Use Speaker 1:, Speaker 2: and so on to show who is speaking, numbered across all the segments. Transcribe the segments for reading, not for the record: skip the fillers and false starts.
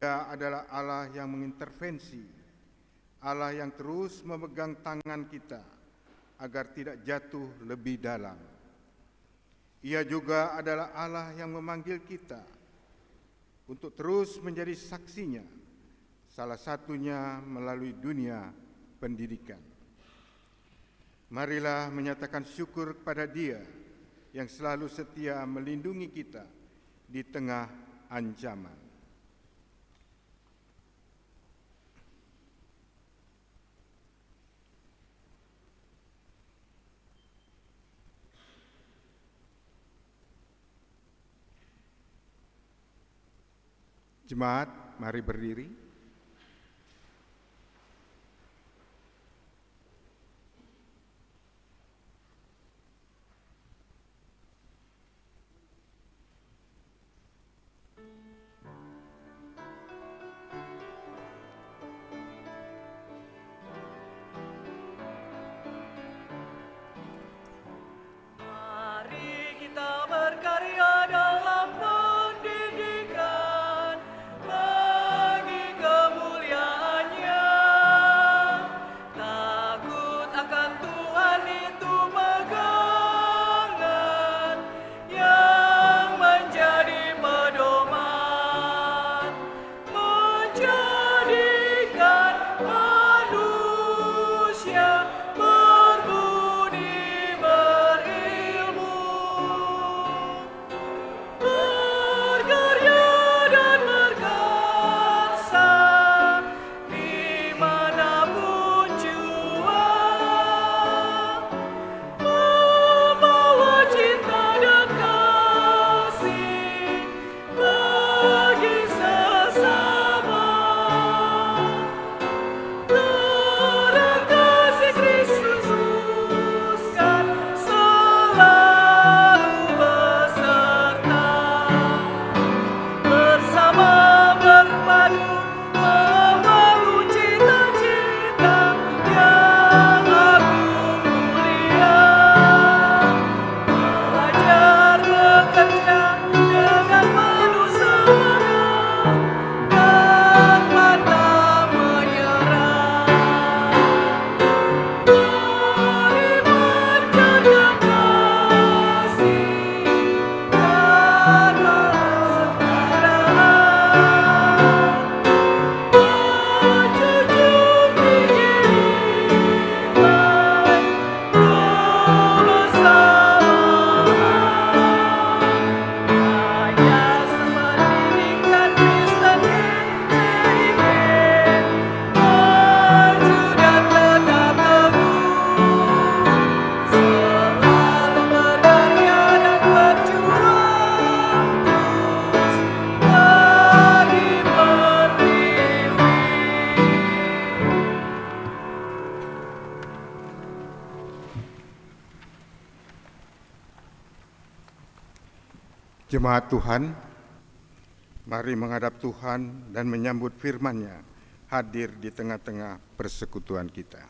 Speaker 1: Dia adalah Allah yang mengintervensi, Allah yang terus memegang tangan kita agar tidak jatuh lebih dalam. Ia juga adalah Allah yang memanggil kita untuk terus menjadi saksinya, salah satunya melalui dunia pendidikan. Marilah menyatakan syukur kepada Dia yang selalu setia melindungi kita di tengah ancaman. Jemaat, mari berdiri.
Speaker 2: Mari kita berkarya dalam pendidikan bagi kemuliaan-Nya. Takut akan Tuhan itu pegangan yang menjadi pedoman, menjadikan manusia berbudi berilmu, berkarya dan berkarsa dimanapun jua, membawa cinta dan kasih bagi sesama. Terang kasih Kristus kan selalu beserta, bersama berpadu membangun cita-cita yang agung mulia, belajar bekerja dengan penuh semangat dan pantang menyerah. Mari berjaga kasih dan persaudaraan, menjunjung tinggi nilai kebersamaan. Gaya sependidikan Kristen GKIP, maju dan tetap teguh, selalu berkarya dan berjuang terus bagi pertiwi.
Speaker 1: Jemaat Tuhan, mari menghadap Tuhan dan menyambut firman-Nya hadir di tengah-tengah persekutuan kita.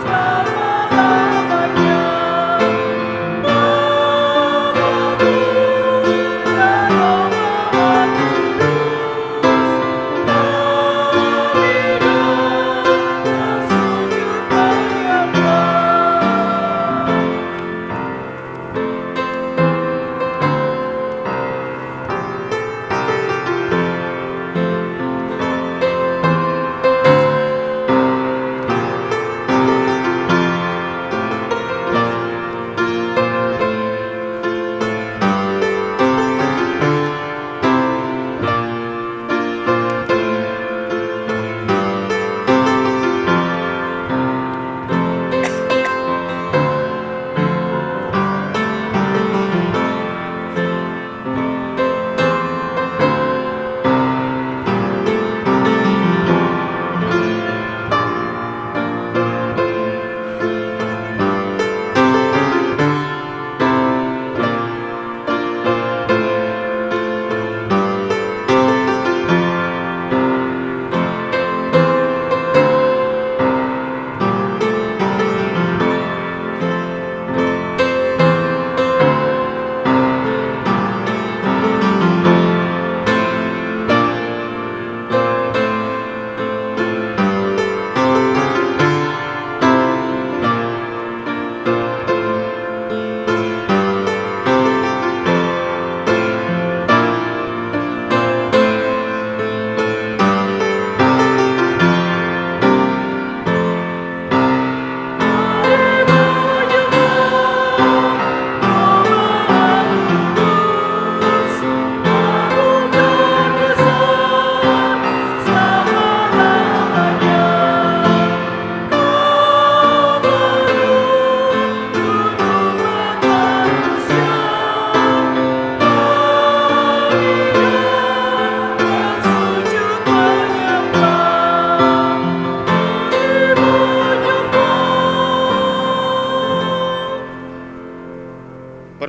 Speaker 2: Selama-lamanya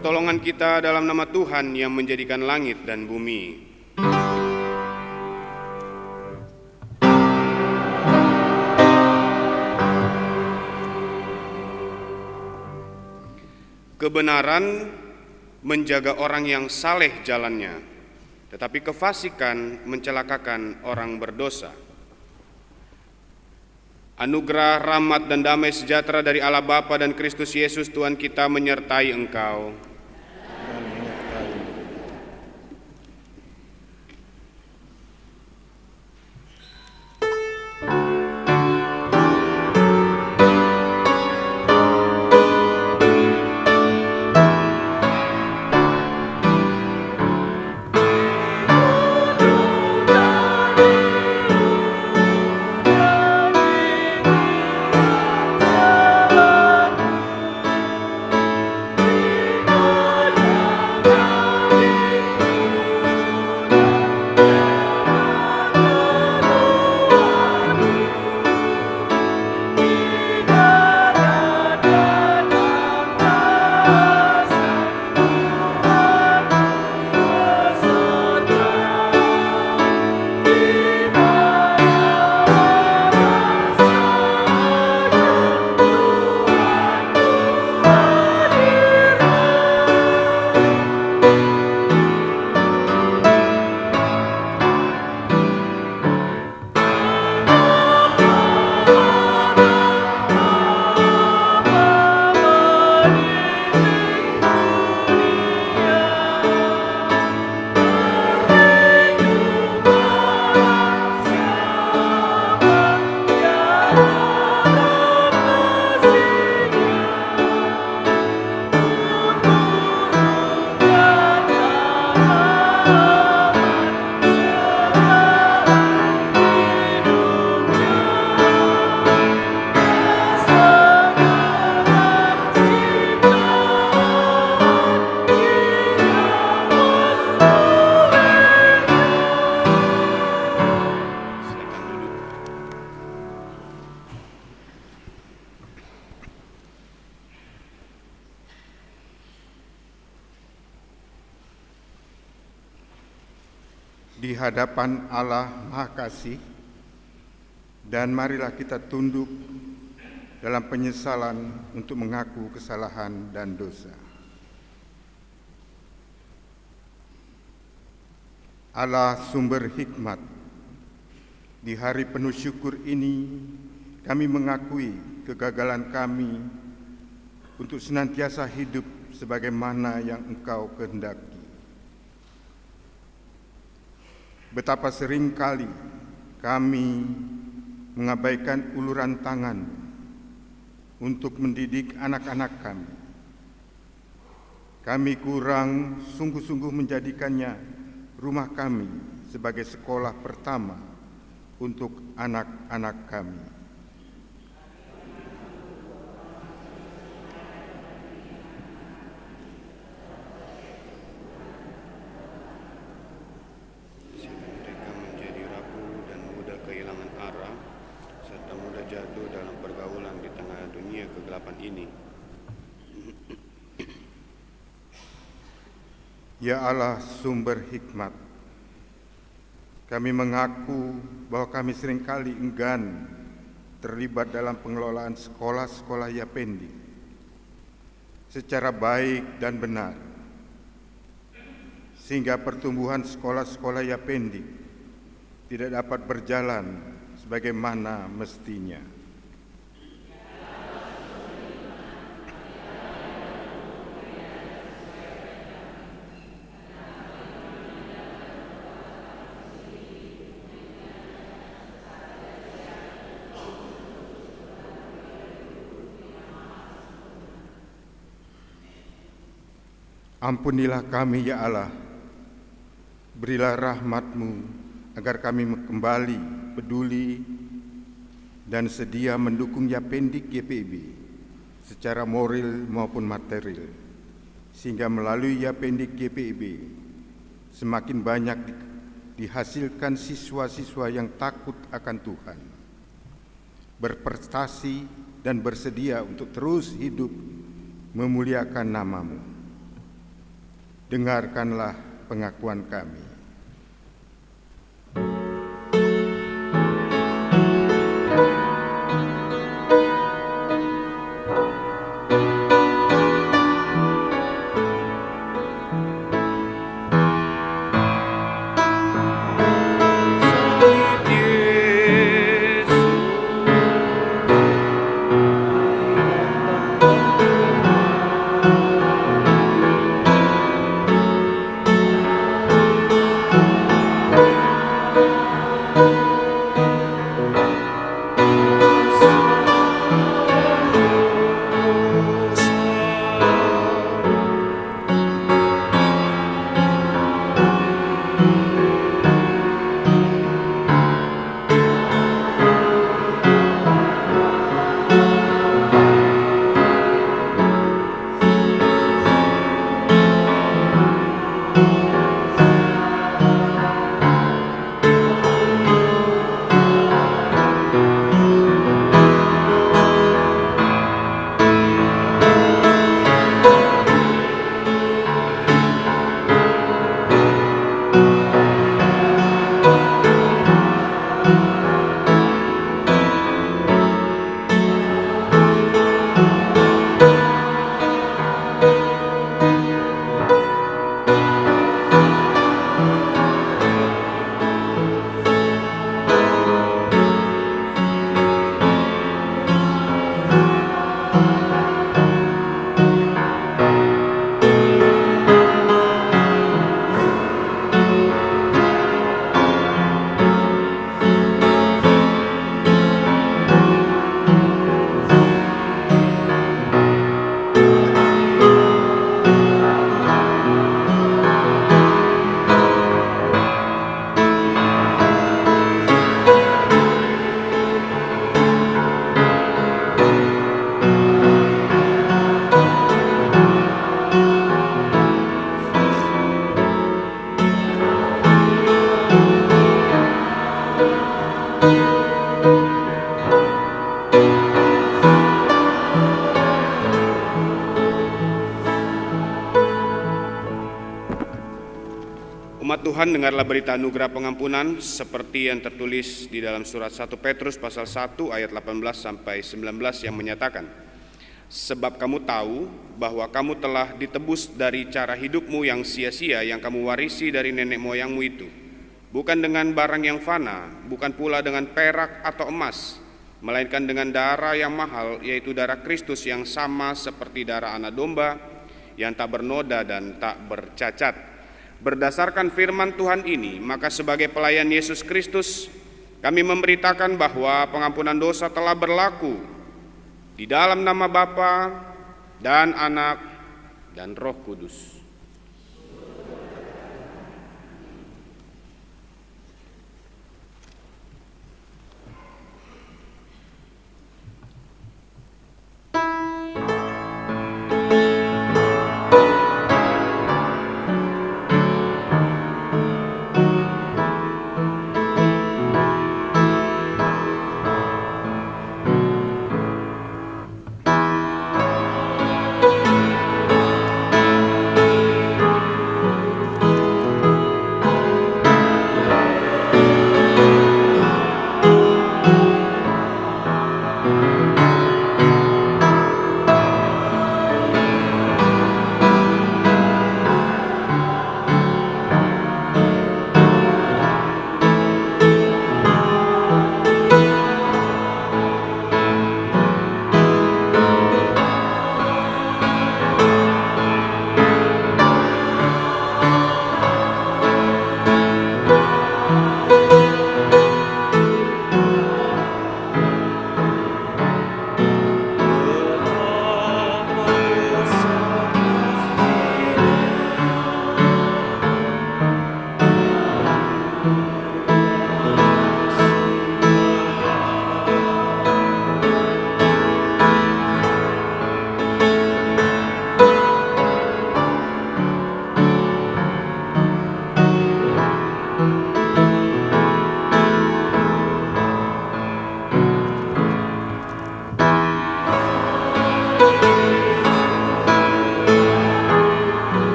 Speaker 3: pertolongan kita dalam nama Tuhan yang menjadikan langit dan bumi. Kebenaran menjaga orang yang saleh jalannya, tetapi kefasikan mencelakakan orang berdosa. Anugerah, rahmat, dan damai sejahtera dari Allah Bapa dan Kristus Yesus Tuhan kita menyertai engkau.
Speaker 1: Di hadapan Allah Maha Kasih, dan marilah kita tunduk dalam penyesalan untuk mengaku kesalahan dan dosa. Allah sumber hikmat, di hari penuh syukur ini kami mengakui kegagalan kami untuk senantiasa hidup sebagaimana yang Engkau kehendaki. Betapa sering kali kami mengabaikan uluran tangan untuk mendidik anak-anak kami. Kami kurang sungguh-sungguh menjadikannya rumah kami sebagai sekolah pertama untuk anak-anak kami. Ya Allah sumber hikmat, kami mengaku bahwa kami seringkali enggan terlibat dalam pengelolaan sekolah-sekolah Yapendi secara baik dan benar, sehingga pertumbuhan sekolah-sekolah Yapendi tidak dapat berjalan sebagaimana mestinya. Ampunilah kami ya Allah, berilah rahmat-Mu agar kami kembali peduli dan sedia mendukung Yapendik YPIB secara moral maupun material, sehingga melalui Yapendik YPIB semakin banyak dihasilkan siswa-siswa yang takut akan Tuhan, berprestasi dan bersedia untuk terus hidup memuliakan nama-Mu. Dengarkanlah pengakuan kami.
Speaker 2: Salib Yesus,
Speaker 3: Umat Tuhan, dengarlah berita anugerah pengampunan seperti yang tertulis di dalam surat 1 Petrus pasal 1 ayat 18 sampai 19 yang menyatakan, sebab kamu tahu bahwa kamu telah ditebus dari cara hidupmu yang sia-sia yang kamu warisi dari nenek moyangmu itu, bukan dengan barang yang fana, bukan pula dengan perak atau emas, melainkan dengan darah yang mahal, yaitu darah Kristus yang sama seperti darah anak domba yang tak bernoda dan tak bercacat. Berdasarkan firman Tuhan ini, maka sebagai pelayan Yesus Kristus, kami memberitakan bahwa pengampunan dosa telah berlaku di dalam nama Bapa dan Anak dan Roh Kudus.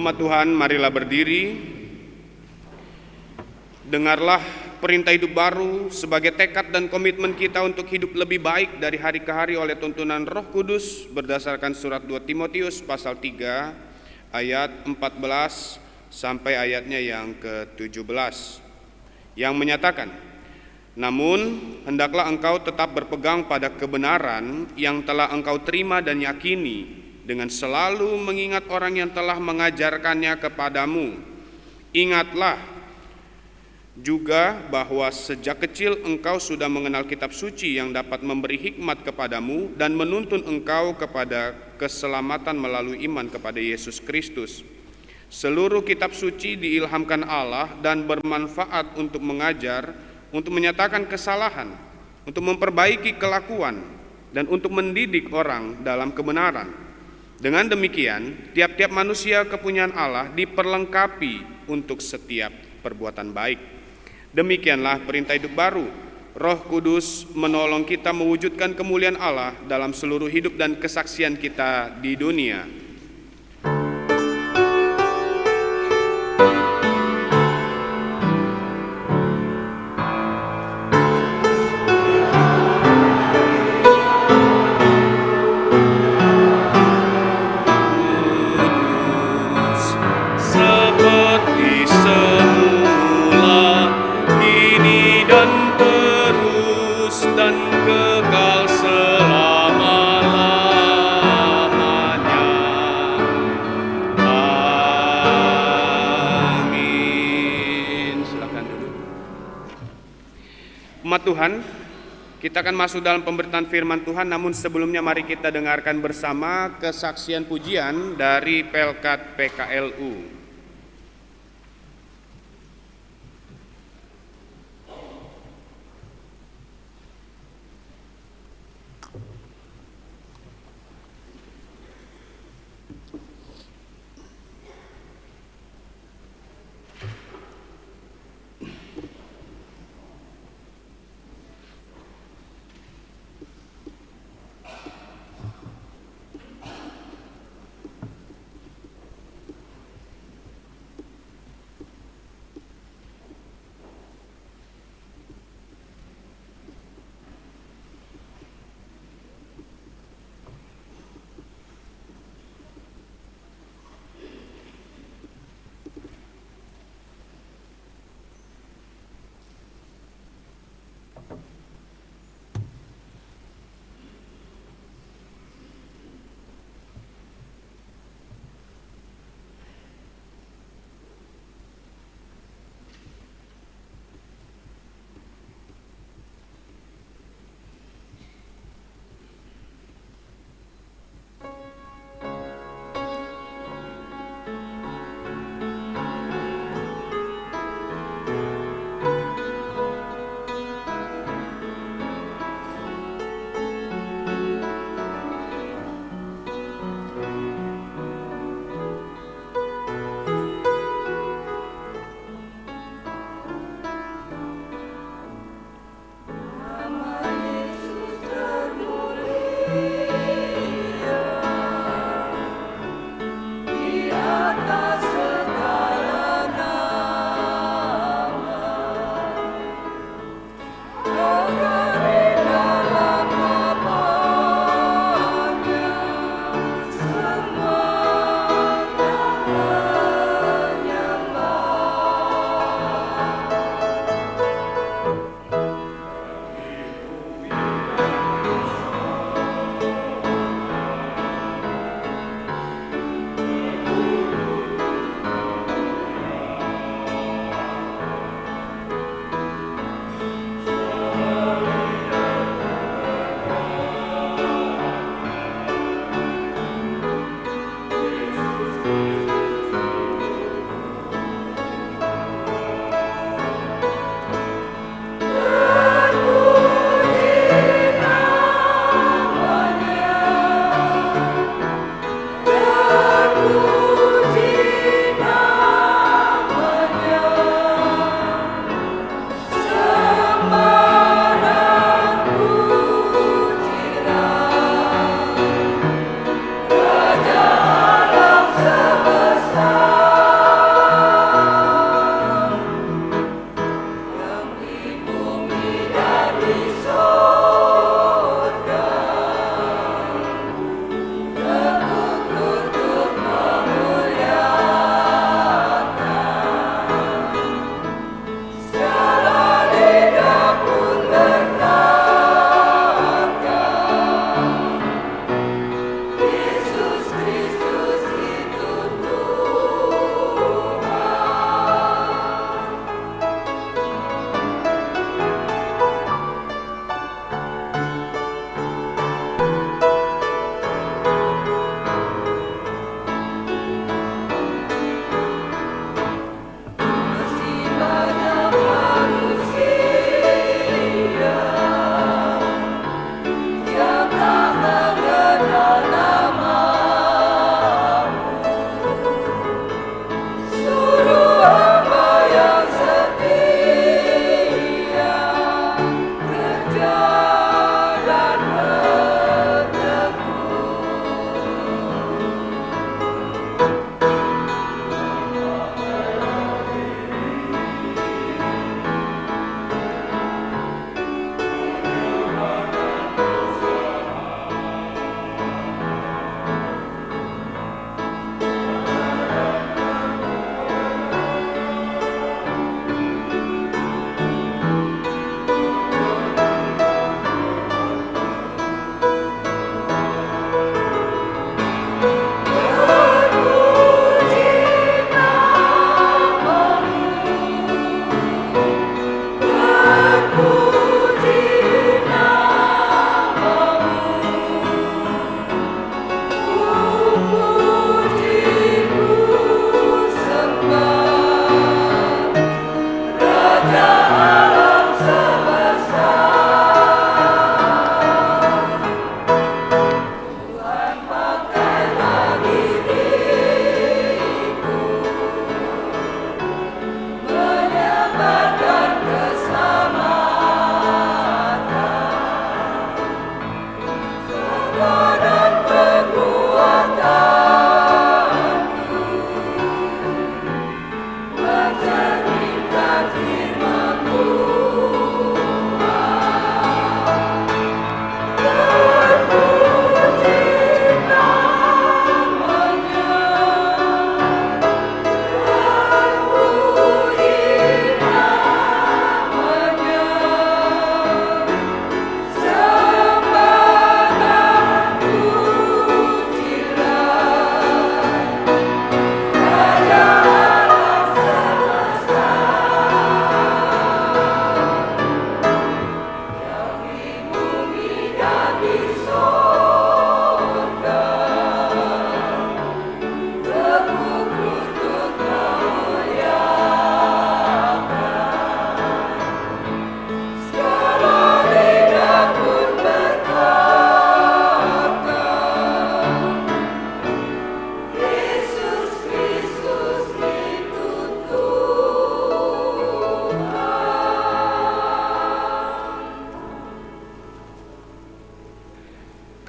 Speaker 3: Umat Tuhan, marilah berdiri. Dengarlah perintah hidup baru sebagai tekad dan komitmen kita untuk hidup lebih baik dari hari ke hari oleh tuntunan Roh Kudus berdasarkan surat 2 Timotius pasal 3 ayat 14 sampai ayatnya yang ke-17 yang menyatakan, namun hendaklah engkau tetap berpegang pada kebenaran yang telah engkau terima dan yakini, dengan selalu mengingat orang yang telah mengajarkannya kepadamu. Ingatlah juga bahwa sejak kecil engkau sudah mengenal kitab suci yang dapat memberi hikmat kepadamu dan menuntun engkau kepada keselamatan melalui iman kepada Yesus Kristus. Seluruh kitab suci diilhamkan Allah dan bermanfaat untuk mengajar, untuk menyatakan kesalahan, untuk memperbaiki kelakuan, dan untuk mendidik orang dalam kebenaran. Dengan demikian, tiap-tiap manusia kepunyaan Allah diperlengkapi untuk setiap perbuatan baik. Demikianlah perintah hidup baru. Roh Kudus menolong kita mewujudkan kemuliaan Allah dalam seluruh hidup dan kesaksian kita di dunia. Umat Tuhan, kita akan masuk dalam pemberitaan firman Tuhan, namun sebelumnya mari kita dengarkan bersama kesaksian pujian dari Pelkat PKLU.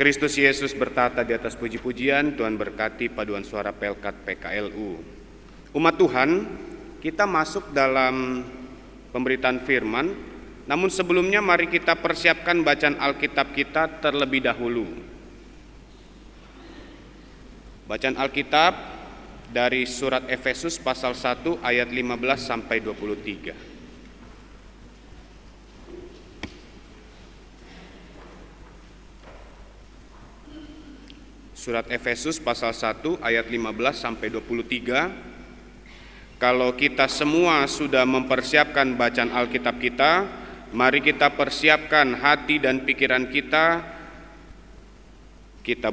Speaker 3: Kristus Yesus bertata di atas puji-pujian. Tuhan berkati paduan suara Pelkat PKLU. Umat Tuhan, kita masuk dalam pemberitaan firman. Namun sebelumnya mari kita persiapkan bacaan Alkitab kita terlebih dahulu. Bacaan Alkitab dari surat Efesus pasal 1 ayat 15 sampai 23. Surat Efesus pasal 1 ayat 15 sampai 23. Kalau kita semua sudah mempersiapkan bacaan Alkitab kita, mari kita persiapkan hati dan pikiran kita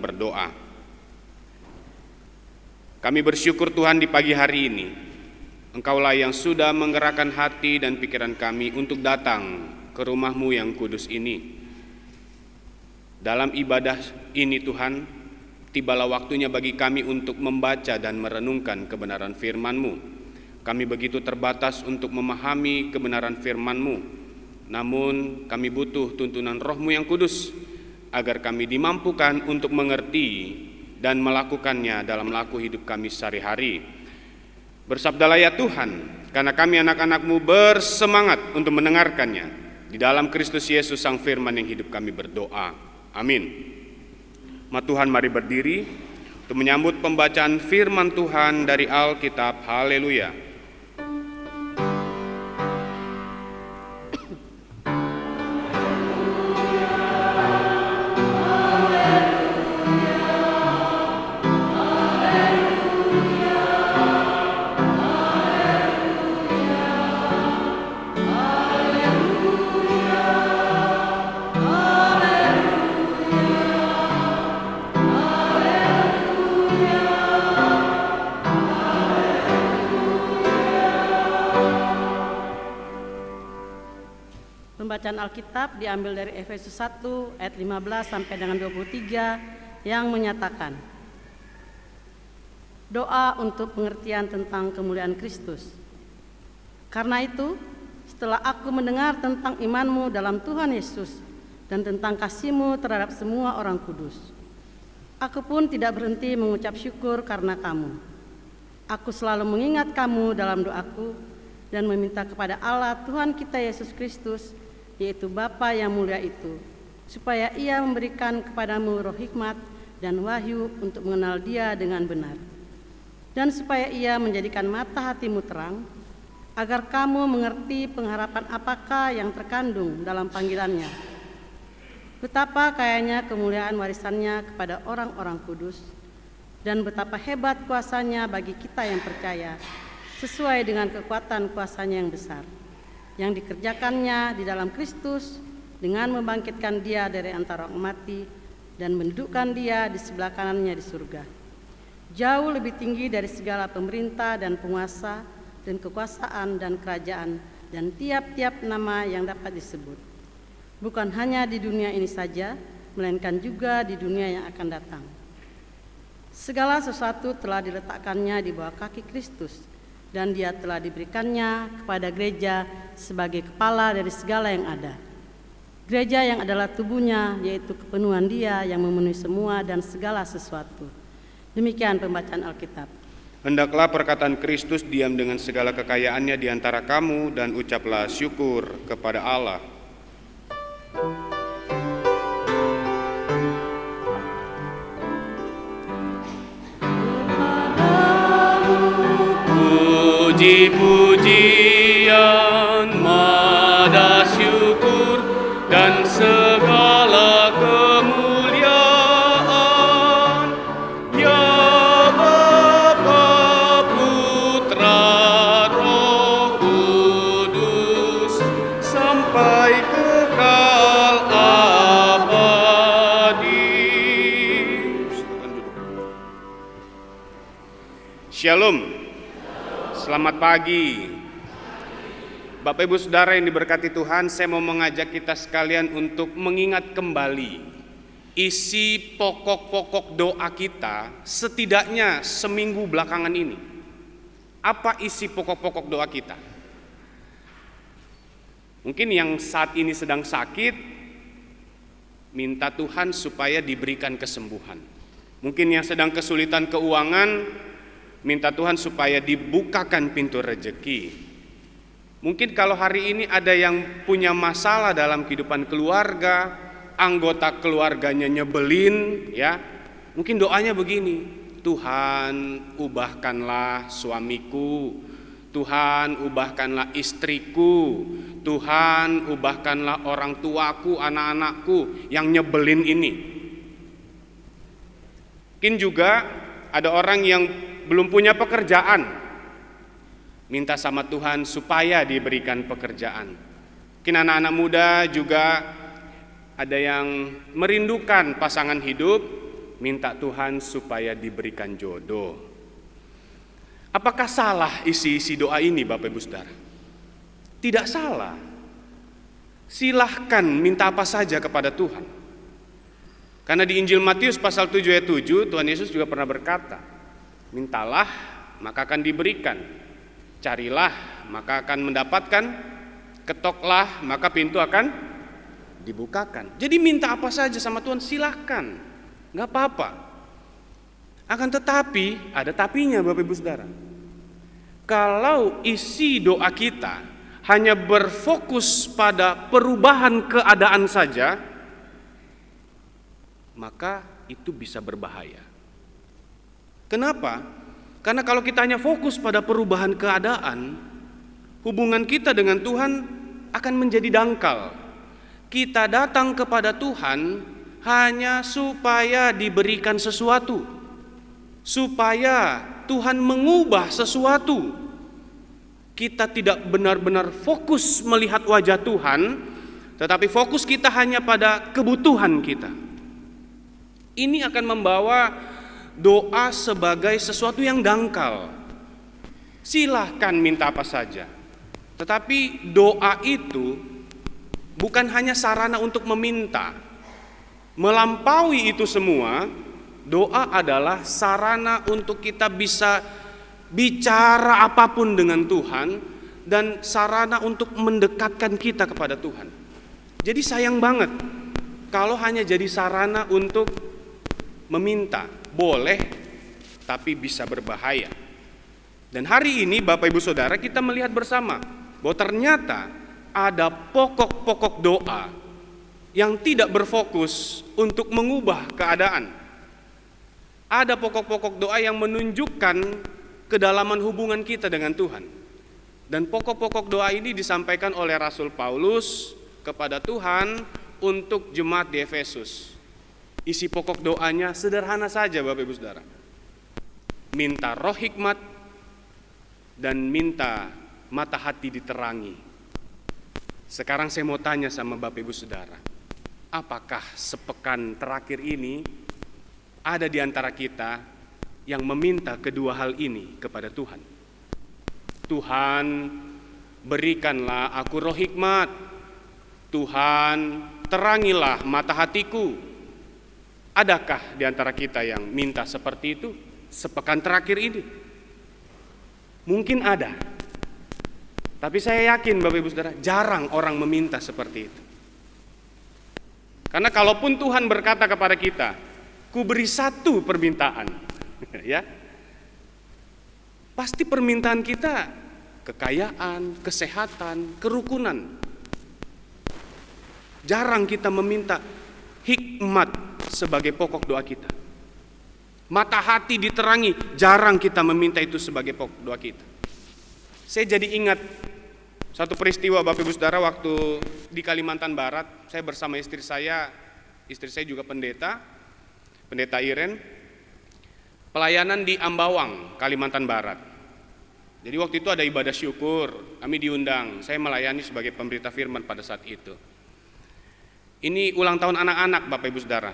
Speaker 3: berdoa. Kami bersyukur Tuhan di pagi hari ini, Engkaulah yang sudah menggerakkan hati dan pikiran kami untuk datang ke rumah-Mu yang kudus ini. Dalam ibadah ini Tuhan, tibalah waktunya bagi kami untuk membaca dan merenungkan kebenaran firman-Mu. Kami begitu terbatas untuk memahami kebenaran firman-Mu, namun kami butuh tuntunan Roh-Mu yang kudus, agar kami dimampukan untuk mengerti dan melakukannya dalam laku hidup kami sehari-hari. Bersabdalah ya Tuhan, karena kami anak-anak-Mu bersemangat untuk mendengarkannya. Di dalam Kristus Yesus Sang Firman yang hidup kami berdoa. Amin. Umat Tuhan, mari berdiri untuk menyambut pembacaan firman Tuhan dari Alkitab. Haleluya.
Speaker 4: Pembacaan Alkitab diambil dari Efesus 1 ayat 15 sampai dengan 23 yang menyatakan, doa untuk pengertian tentang kemuliaan Kristus. Karena itu, setelah aku mendengar tentang iman-Mu dalam Tuhan Yesus dan tentang kasih-Mu terhadap semua orang kudus, aku pun tidak berhenti mengucap syukur karena kamu. Aku selalu mengingat kamu dalam doaku dan meminta kepada Allah Tuhan kita Yesus Kristus, yaitu Bapa yang mulia itu, supaya Ia memberikan kepadamu roh hikmat dan wahyu untuk mengenal Dia dengan benar, dan supaya Ia menjadikan mata hatimu terang, agar kamu mengerti pengharapan apakah yang terkandung dalam panggilannya, betapa kayanya kemuliaan warisannya kepada orang-orang kudus, dan betapa hebat kuasanya bagi kita yang percaya, sesuai dengan kekuatan kuasanya yang besar, yang dikerjakannya di dalam Kristus dengan membangkitkan Dia dari antara orang mati dan mendudukkan Dia di sebelah kanannya di surga, jauh lebih tinggi dari segala pemerintah dan penguasa dan kekuasaan dan kerajaan dan tiap-tiap nama yang dapat disebut, bukan hanya di dunia ini saja, melainkan juga di dunia yang akan datang. Segala sesuatu telah diletakkannya di bawah kaki Kristus, dan Dia telah diberikannya kepada gereja sebagai kepala dari segala yang ada. Gereja yang adalah tubuhnya, yaitu kepenuhan Dia yang memenuhi semua dan segala sesuatu. Demikian pembacaan Alkitab.
Speaker 3: Hendaklah perkataan Kristus diam dengan segala kekayaannya di antara kamu, dan ucaplah syukur kepada Allah. Puji-pujian, mada syukur, dan segala kemuliaan, ya Bapa, Putra, Roh Kudus, sampai kekal abadi. Shalom. Selamat pagi. Bapak Ibu Saudara yang diberkati Tuhan, saya mau mengajak kita sekalian untuk mengingat kembali isi pokok-pokok doa kita setidaknya seminggu belakangan ini. Apa isi pokok-pokok doa kita? Mungkin yang saat ini sedang sakit, minta Tuhan supaya diberikan kesembuhan. Mungkin yang sedang kesulitan keuangan, minta Tuhan supaya dibukakan pintu rezeki. Mungkin kalau hari ini ada yang punya masalah dalam kehidupan keluarga, anggota keluarganya nyebelin, ya, mungkin doanya begini: Tuhan, ubahkanlah suamiku, Tuhan, ubahkanlah istriku, Tuhan, ubahkanlah orang tuaku, anak-anakku yang nyebelin ini. Mungkin juga ada orang yang belum punya pekerjaan, minta sama Tuhan supaya diberikan pekerjaan. Mungkin anak-anak muda juga ada yang merindukan pasangan hidup, minta Tuhan supaya diberikan jodoh. Apakah salah isi doa ini, Bapak Ibu Saudara? Tidak salah. Silahkan minta apa saja kepada Tuhan. Karena di Injil Matius pasal 7 ayat 7, Tuhan Yesus juga pernah berkata, mintalah maka akan diberikan, carilah maka akan mendapatkan, ketoklah maka pintu akan dibukakan. Jadi minta apa saja sama Tuhan silahkan, gak apa-apa. Akan tetapi, ada tapinya Bapak Ibu Saudara. Kalau isi doa kita hanya berfokus pada perubahan keadaan saja, maka itu bisa berbahaya. Kenapa? Karena kalau kita hanya fokus pada perubahan keadaan, hubungan kita dengan Tuhan akan menjadi dangkal. Kita datang kepada Tuhan hanya supaya diberikan sesuatu, supaya Tuhan mengubah sesuatu. Kita tidak benar-benar fokus melihat wajah Tuhan, tetapi fokus kita hanya pada kebutuhan kita. Ini akan membawa doa sebagai sesuatu yang dangkal. Silahkan minta apa saja, tetapi doa itu bukan hanya sarana untuk meminta. Melampaui itu semua, doa adalah sarana untuk kita bisa bicara apapun dengan Tuhan dan sarana untuk mendekatkan kita kepada Tuhan. Jadi sayang banget kalau hanya jadi sarana untuk meminta. Boleh, tapi bisa berbahaya. Dan hari ini Bapak Ibu Saudara, kita melihat bersama bahwa ternyata ada pokok-pokok doa yang tidak berfokus untuk mengubah keadaan. Ada pokok-pokok doa yang menunjukkan kedalaman hubungan kita dengan Tuhan. Dan pokok-pokok doa ini disampaikan oleh Rasul Paulus kepada Tuhan untuk jemaat di Efesus. Isi pokok doanya sederhana saja Bapak Ibu Saudara. Minta roh hikmat dan minta mata hati diterangi. Sekarang saya mau tanya sama Bapak Ibu Saudara, apakah sepekan terakhir ini ada di antara kita yang meminta kedua hal ini kepada Tuhan? Tuhan, berikanlah aku roh hikmat. Tuhan, terangilah mata hatiku. Adakah di antara kita yang minta seperti itu sepekan terakhir ini? Mungkin ada. Tapi saya yakin Bapak Ibu Saudara, jarang orang meminta seperti itu. Karena kalaupun Tuhan berkata kepada kita, ku beri satu permintaan, ya, pasti permintaan kita kekayaan, kesehatan, kerukunan. Jarang kita meminta hikmat sebagai pokok doa kita. Mata hati diterangi, jarang kita meminta itu sebagai pokok doa kita. Saya jadi ingat satu peristiwa Bapak Ibu Saudara, waktu di Kalimantan Barat, saya bersama istri saya juga pendeta Iren, pelayanan di Ambawang, Kalimantan Barat. Jadi waktu itu ada ibadah syukur, kami diundang, saya melayani sebagai pemberita firman pada saat itu. Ini ulang tahun anak-anak Bapak Ibu Saudara.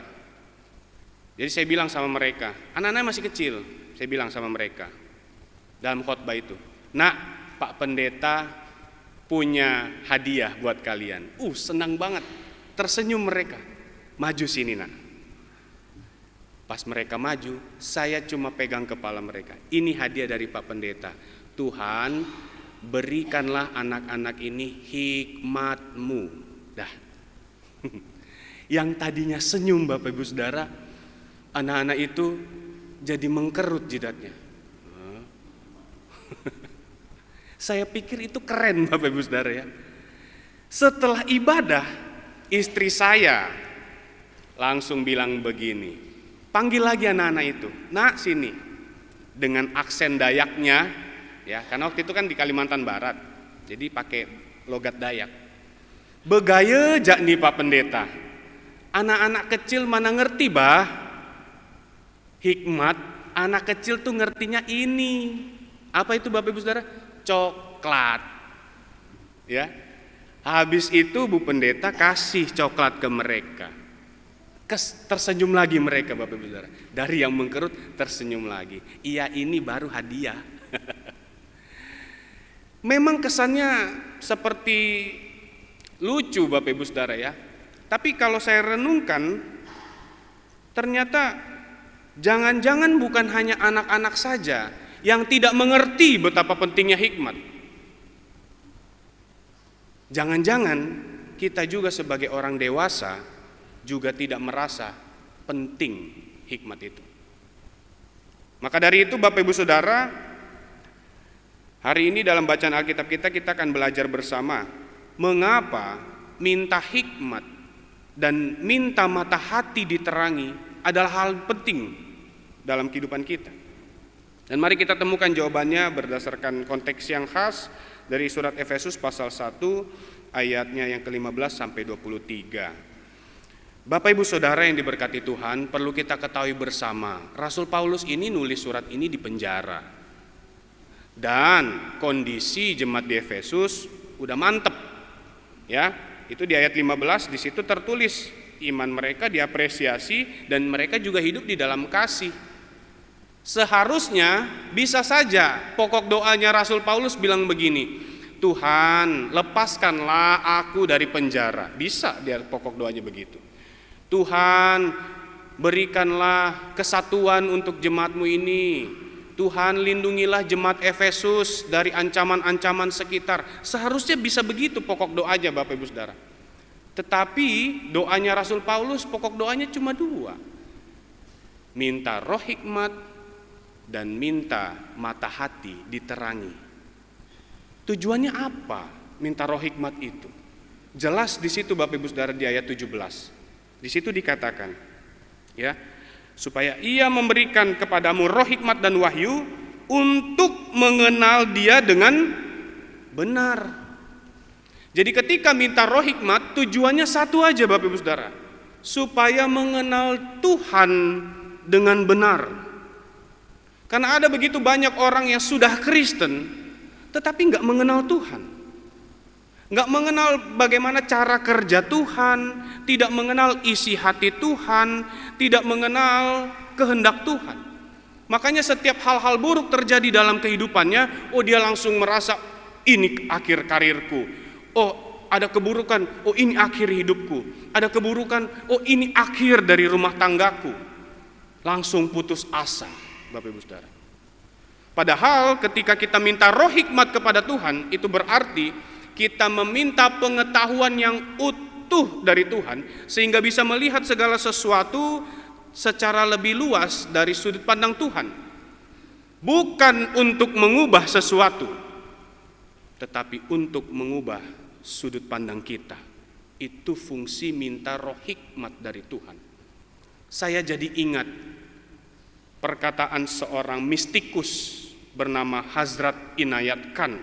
Speaker 3: Jadi saya bilang sama mereka, anak-anak masih kecil, saya bilang sama mereka dalam khotbah itu, nak, Pak Pendeta punya hadiah buat kalian. Senang banget, tersenyum mereka, maju sini nak. Pas mereka maju, saya cuma pegang kepala mereka, ini hadiah dari Pak Pendeta. Tuhan, berikanlah anak-anak ini hikmat-Mu. Dah. Yang tadinya senyum Bapak Ibu Saudara, anak-anak itu jadi mengkerut jidatnya. Saya pikir itu keren Bapak Ibu Saudara ya. Setelah ibadah, istri saya langsung bilang begini, panggil lagi anak-anak itu, nak sini, dengan aksen Dayaknya, ya, karena waktu itu kan di Kalimantan Barat, jadi pakai logat Dayak. Begaya jak nih Pak Pendeta, anak-anak kecil mana ngerti bah, hikmat, anak kecil tuh ngertinya ini, apa itu Bapak Ibu Saudara? Coklat, ya. Habis itu Bu Pendeta kasih coklat ke mereka. Tersenyum lagi mereka Bapak Ibu Saudara. Dari yang mengkerut tersenyum lagi. Iya, ini baru hadiah. Memang kesannya seperti lucu Bapak Ibu Saudara ya. Tapi kalau saya renungkan, ternyata jangan-jangan bukan hanya anak-anak saja yang tidak mengerti betapa pentingnya hikmat. Jangan-jangan kita juga sebagai orang dewasa juga tidak merasa penting hikmat itu. Maka dari itu Bapak Ibu Saudara, hari ini dalam bacaan Alkitab kita akan belajar bersama mengapa minta hikmat dan minta mata hati diterangi adalah hal penting dalam kehidupan kita. Dan mari kita temukan jawabannya berdasarkan konteks yang khas dari surat Efesus pasal 1 ayatnya yang ke-15 sampai 23. Bapak Ibu Saudara yang diberkati Tuhan, perlu kita ketahui bersama, Rasul Paulus ini nulis surat ini di penjara. Dan kondisi jemaat di Efesus udah mantep. Ya, itu di ayat 15 di situ tertulis iman mereka diapresiasi dan mereka juga hidup di dalam kasih. Seharusnya bisa saja pokok doanya Rasul Paulus bilang begini, Tuhan lepaskanlah aku dari penjara. Bisa dia pokok doanya begitu. Tuhan berikanlah kesatuan untuk jemaatmu ini. Tuhan lindungilah jemaat Efesus dari ancaman-ancaman sekitar. Seharusnya bisa begitu pokok doanya Bapak Ibu Saudara. Tetapi doanya Rasul Paulus pokok doanya cuma dua. Minta roh hikmat dan minta mata hati diterangi. Tujuannya apa minta roh hikmat itu? Jelas di situ Bapak Ibu Saudara di ayat 17. Di situ dikatakan, ya, supaya ia memberikan kepadamu roh hikmat dan wahyu untuk mengenal dia dengan benar. Jadi ketika minta roh hikmat tujuannya satu aja Bapak Ibu Saudara, supaya mengenal Tuhan dengan benar. Karena ada begitu banyak orang yang sudah Kristen tetapi nggak mengenal Tuhan, nggak mengenal bagaimana cara kerja Tuhan, tidak mengenal isi hati Tuhan, tidak mengenal kehendak Tuhan. Makanya setiap hal-hal buruk terjadi dalam kehidupannya, oh dia langsung merasa ini akhir karirku. Oh ada keburukan, oh ini akhir hidupku. Ada keburukan, oh ini akhir dari rumah tanggaku. Langsung putus asa Bapak Ibu Saudara. Padahal ketika kita minta roh hikmat kepada Tuhan, itu berarti kita meminta pengetahuan yang utuh dari Tuhan, sehingga bisa melihat segala sesuatu secara lebih luas dari sudut pandang Tuhan. Bukan untuk mengubah sesuatu, tetapi untuk mengubah sudut pandang kita. Itu fungsi minta roh hikmat dari Tuhan. Saya jadi ingat perkataan seorang mistikus bernama Hazrat Inayat Khan.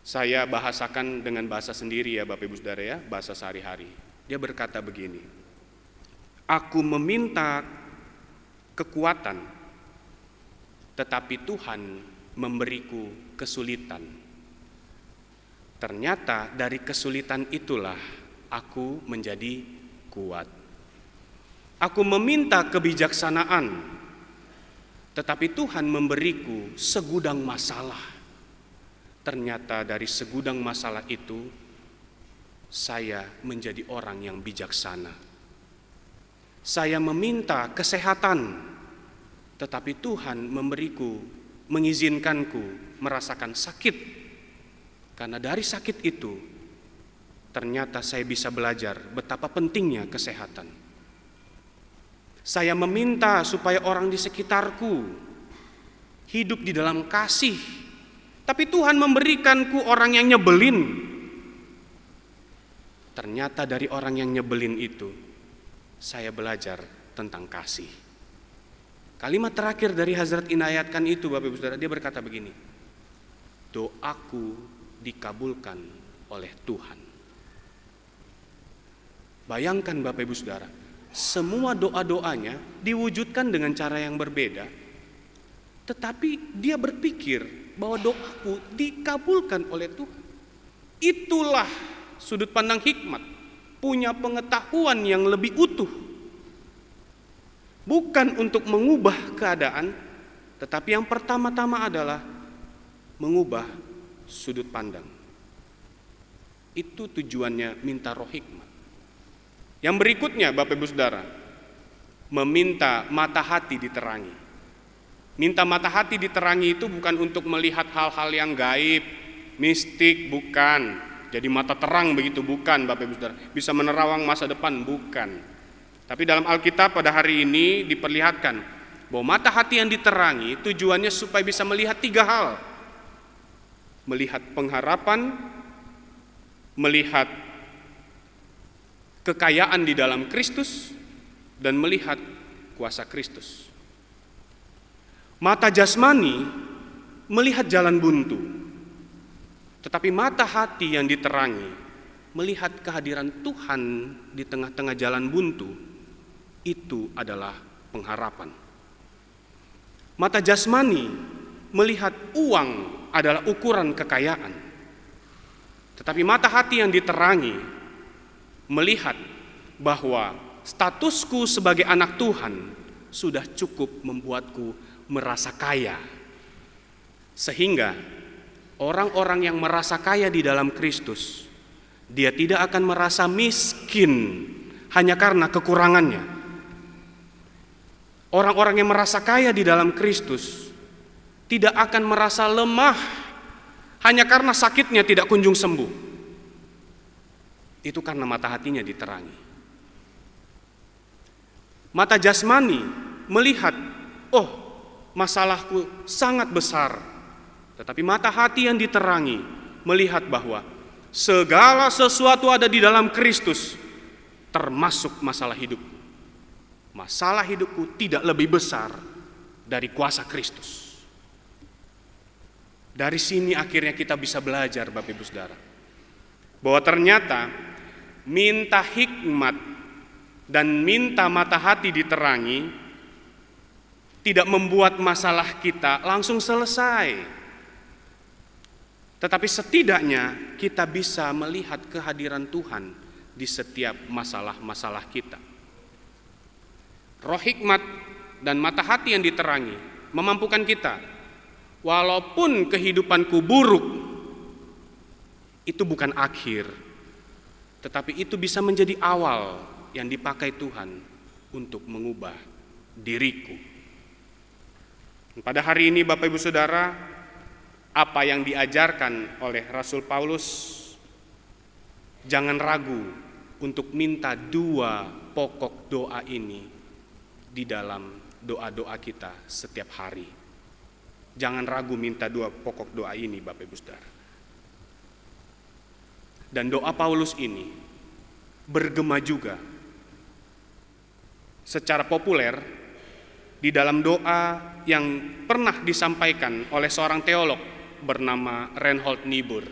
Speaker 3: Saya bahasakan dengan bahasa sendiri ya Bapak Ibu Saudara ya, bahasa sehari-hari. Dia berkata begini, aku meminta kekuatan, tetapi Tuhan memberiku kesulitan. Ternyata dari kesulitan itulah aku menjadi kuat. Aku meminta kebijaksanaan, tetapi Tuhan memberiku segudang masalah. Ternyata dari segudang masalah itu, saya menjadi orang yang bijaksana. Saya meminta kesehatan, tetapi Tuhan mengizinkanku merasakan sakit. Karena dari sakit itu, ternyata saya bisa belajar betapa pentingnya kesehatan. Saya meminta supaya orang di sekitarku hidup di dalam kasih, tapi Tuhan memberikanku orang yang nyebelin. Ternyata dari orang yang nyebelin itu, saya belajar tentang kasih. Kalimat terakhir dari Hazrat inayatkan itu, Bapak Ibu Saudara, dia berkata begini, doaku dikabulkan oleh Tuhan. Bayangkan Bapak Ibu Saudara, semua doa-doanya diwujudkan dengan cara yang berbeda, tetapi dia berpikir bahwa doaku dikabulkan oleh Tuhan. Itulah sudut pandang hikmat, punya pengetahuan yang lebih utuh. Bukan untuk mengubah keadaan, tetapi yang pertama-tama adalah mengubah sudut pandang. Itu tujuannya minta roh hikmat. Yang berikutnya Bapak Ibu Saudara, meminta mata hati diterangi. Minta mata hati diterangi itu bukan untuk melihat hal-hal yang gaib, mistik, bukan. Jadi mata terang begitu, bukan Bapak Ibu Saudara. Bisa menerawang masa depan, bukan. Tapi dalam Alkitab pada hari ini diperlihatkan bahwa mata hati yang diterangi tujuannya supaya bisa melihat 3 hal. Melihat pengharapan, melihat kekayaan di dalam Kristus, dan melihat kuasa Kristus. Mata jasmani melihat jalan buntu, tetapi mata hati yang diterangi melihat kehadiran Tuhan di tengah-tengah jalan buntu, itu adalah pengharapan. Mata jasmani melihat uang adalah ukuran kekayaan, tetapi mata hati yang diterangi melihat bahwa statusku sebagai anak Tuhan sudah cukup membuatku merasa kaya, sehingga orang-orang yang merasa kaya di dalam Kristus, dia tidak akan merasa miskin hanya karena kekurangannya. Orang-orang yang merasa kaya di dalam Kristus tidak akan merasa lemah hanya karena sakitnya tidak kunjung sembuh. Itu karena mata hatinya diterangi. Mata jasmani melihat, oh, masalahku sangat besar. Tetapi mata hati yang diterangi melihat bahwa segala sesuatu ada di dalam Kristus, termasuk masalah hidup. Masalah hidupku tidak lebih besar dari kuasa Kristus. Dari sini akhirnya kita bisa belajar Bapak Ibu Saudara, bahwa ternyata minta hikmat dan minta mata hati diterangi tidak membuat masalah kita langsung selesai. Tetapi setidaknya kita bisa melihat kehadiran Tuhan di setiap masalah-masalah kita. Roh hikmat dan mata hati yang diterangi memampukan kita, walaupun kehidupanku buruk, itu bukan akhir, tetapi itu bisa menjadi awal yang dipakai Tuhan untuk mengubah diriku. Pada hari ini Bapak Ibu Saudara, apa yang diajarkan oleh Rasul Paulus, jangan ragu untuk minta 2 pokok doa ini di dalam doa-doa kita setiap hari. Jangan ragu minta 2 pokok doa ini Bapak Ibu Saudara. Dan doa Paulus ini bergema juga secara populer di dalam doa yang pernah disampaikan oleh seorang teolog bernama Reinhold Niebuhr.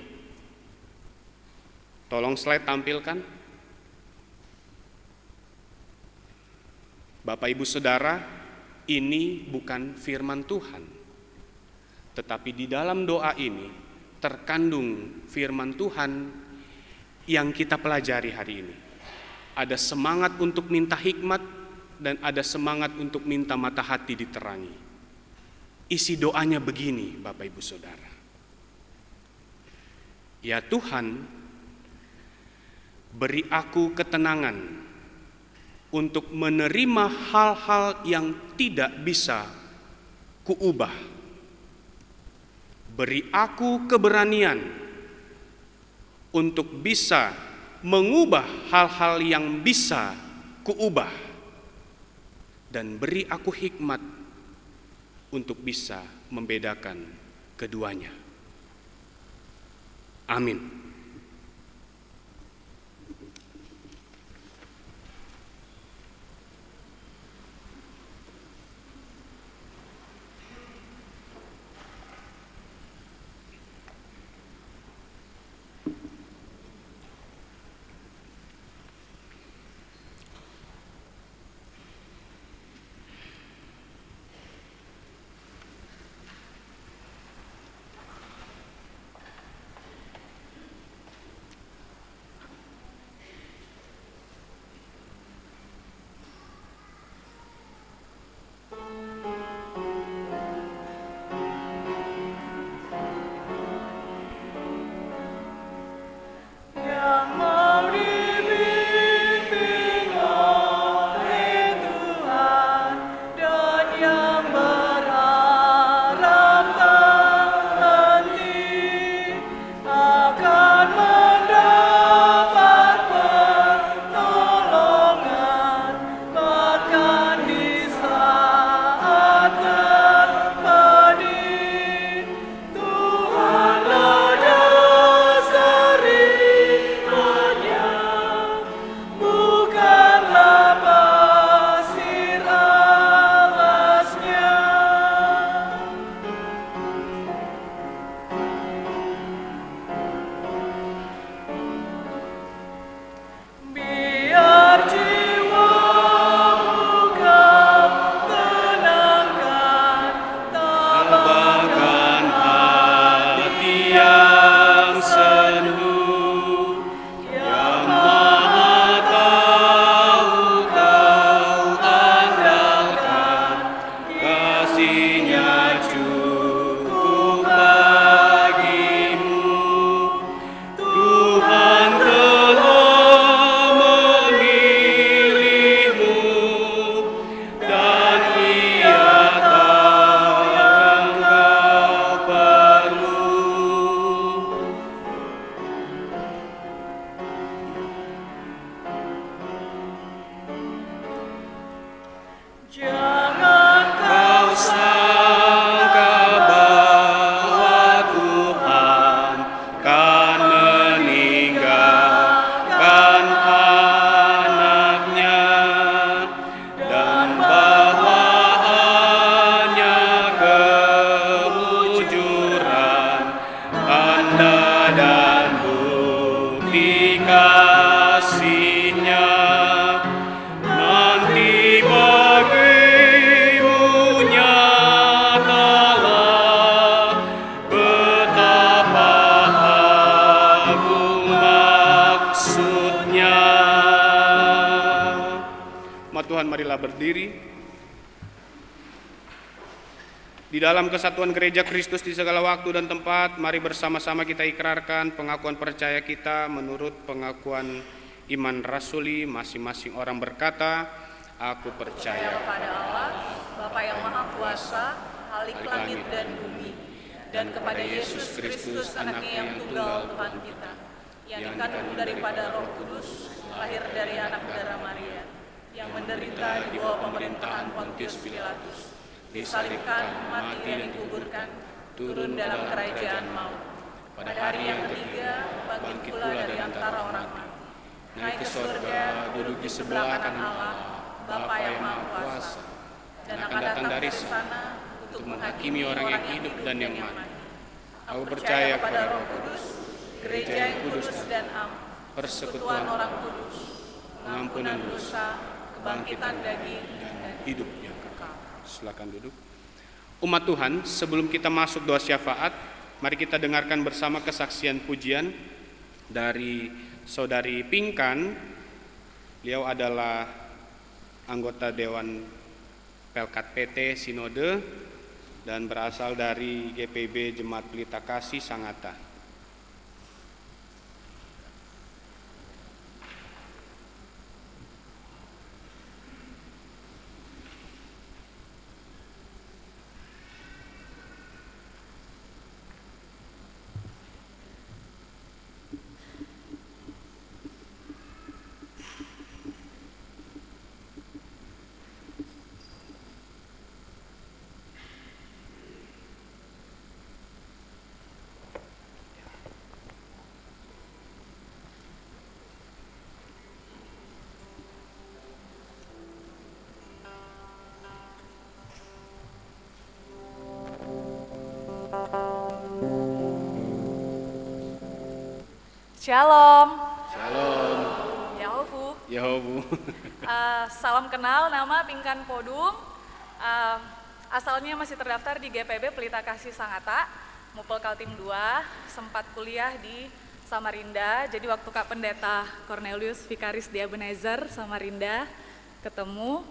Speaker 3: Tolong slide tampilkan. Bapak Ibu Saudara, ini bukan firman Tuhan, tetapi di dalam doa ini terkandung firman Tuhan yang kita pelajari hari ini. Ada semangat untuk minta hikmat dan ada semangat untuk minta mata hati diterangi. Isi doanya begini Bapak Ibu Saudara. Ya Tuhan, beri aku ketenangan untuk menerima hal-hal yang tidak bisa kuubah. Beri aku keberanian untuk bisa mengubah hal-hal yang bisa kuubah, dan beri aku hikmat untuk bisa membedakan keduanya. Amin. Berdiri. Di dalam kesatuan gereja Kristus di segala waktu dan tempat, mari bersama-sama kita ikrarkan pengakuan percaya kita menurut pengakuan iman rasuli. Masing-masing orang berkata, aku percaya
Speaker 5: kepada Allah, Bapa yang Maha Kuasa, Khalik langit dan bumi, dan kepada Yesus Kristus, anaknya yang tunggal Tuhan kita, yang dikandung daripada Roh Kudus, lahir dari anak darah Maria, yang menderita di bawah pemerintahan Pontius Pilatus, disalibkan, mati dan dikuburkan, turun dalam kerajaan maut. Pada hari yang ketiga, bangkit pula dari antara orang mati, naik ke surga, duduk di sebelah kanan Allah, Bapa yang Maha Kuasa, dan akan datang dari sana untuk menghakimi orang yang hidup dan yang mati. Aku percaya kepada Roh Kudus, gereja yang kudus dan am, persekutuan orang kudus, pengampunan dosa, kebangkitan daging, dan hidup yang kekal.
Speaker 3: Silakan duduk. Umat Tuhan, sebelum kita masuk doa syafaat, mari kita dengarkan bersama kesaksian pujian dari Saudari Pinkan. Beliau adalah anggota Dewan Pelkat PT Sinode dan berasal dari GPB Jemaat Pelita Kasih Sangatta.
Speaker 5: Shalom.
Speaker 3: Shalom.
Speaker 5: Yahovu.
Speaker 3: Yahovu.
Speaker 5: Salam kenal, nama Pinkan Podung. Asalnya masih terdaftar di GPB Pelita Kasih Sangatta, Mupel Kaltim 2, sempat kuliah di Samarinda. Jadi waktu Kak Pendeta Cornelius Vikaris di Ebenezer Samarinda ketemu,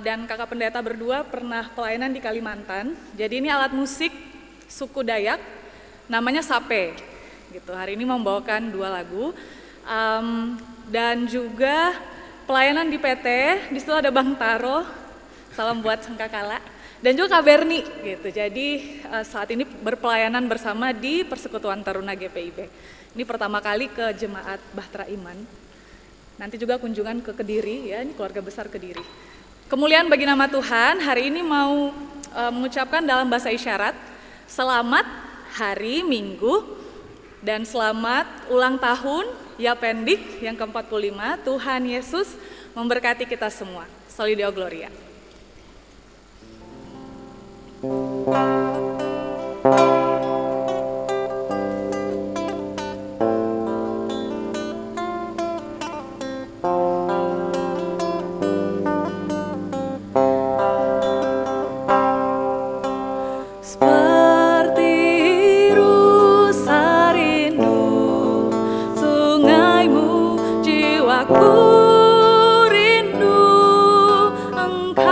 Speaker 5: dan kakak pendeta berdua pernah pelayanan di Kalimantan. Jadi ini alat musik suku Dayak, namanya sape. Gitu. Hari ini membawakan 2 lagu, dan juga pelayanan di PT. Di situ ada Bang Taro, salam buat Sengkakala, dan juga Kak Berni. Gitu. Jadi saat ini berpelayanan bersama di Persekutuan Taruna GPIB. Ini pertama kali ke Jemaat Bahtera Iman. Nanti juga kunjungan ke Kediri, ya, ini keluarga besar Kediri. Kemuliaan bagi nama Tuhan, hari ini mau mengucapkan dalam bahasa isyarat, selamat hari Minggu dan selamat ulang tahun Yapendik yang ke-45. Tuhan Yesus memberkati kita semua. Soli Deo Gloria.
Speaker 6: Aku rindu Engkau.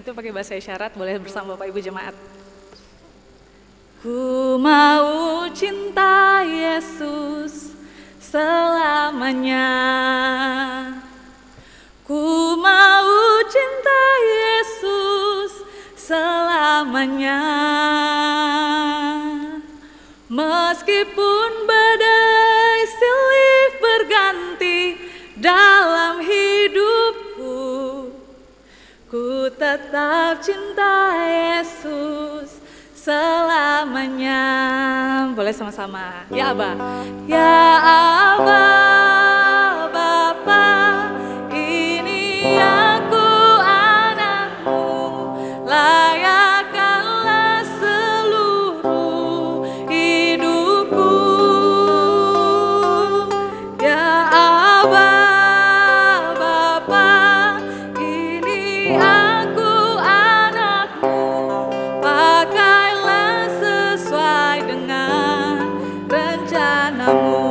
Speaker 5: Nanti pakai bahasa isyarat, boleh bersama Bapak Ibu jemaat. Ku mau cinta Yesus selamanya. Ku mau cinta Yesus selamanya. Meskipun badai silih berganti dalam hidupku, ku tetap cinta Yesus selamanya. Boleh sama-sama. Ya Aba. Ya Aba, Bapa, ini aku anakmu, layakkanlah seluruh hidupku. Ya Aba, Bapa, ini aku anakmu, pakailah sesuai dengan rencanamu.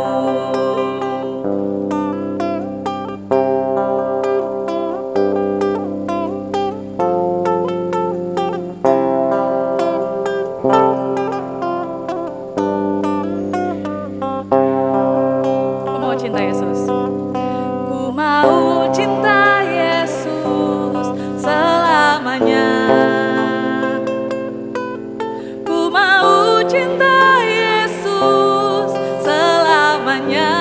Speaker 5: Ku mau cinta Yesus. Ku mau cinta Yesus selamanya. Ku mau cinta Yesus selamanya.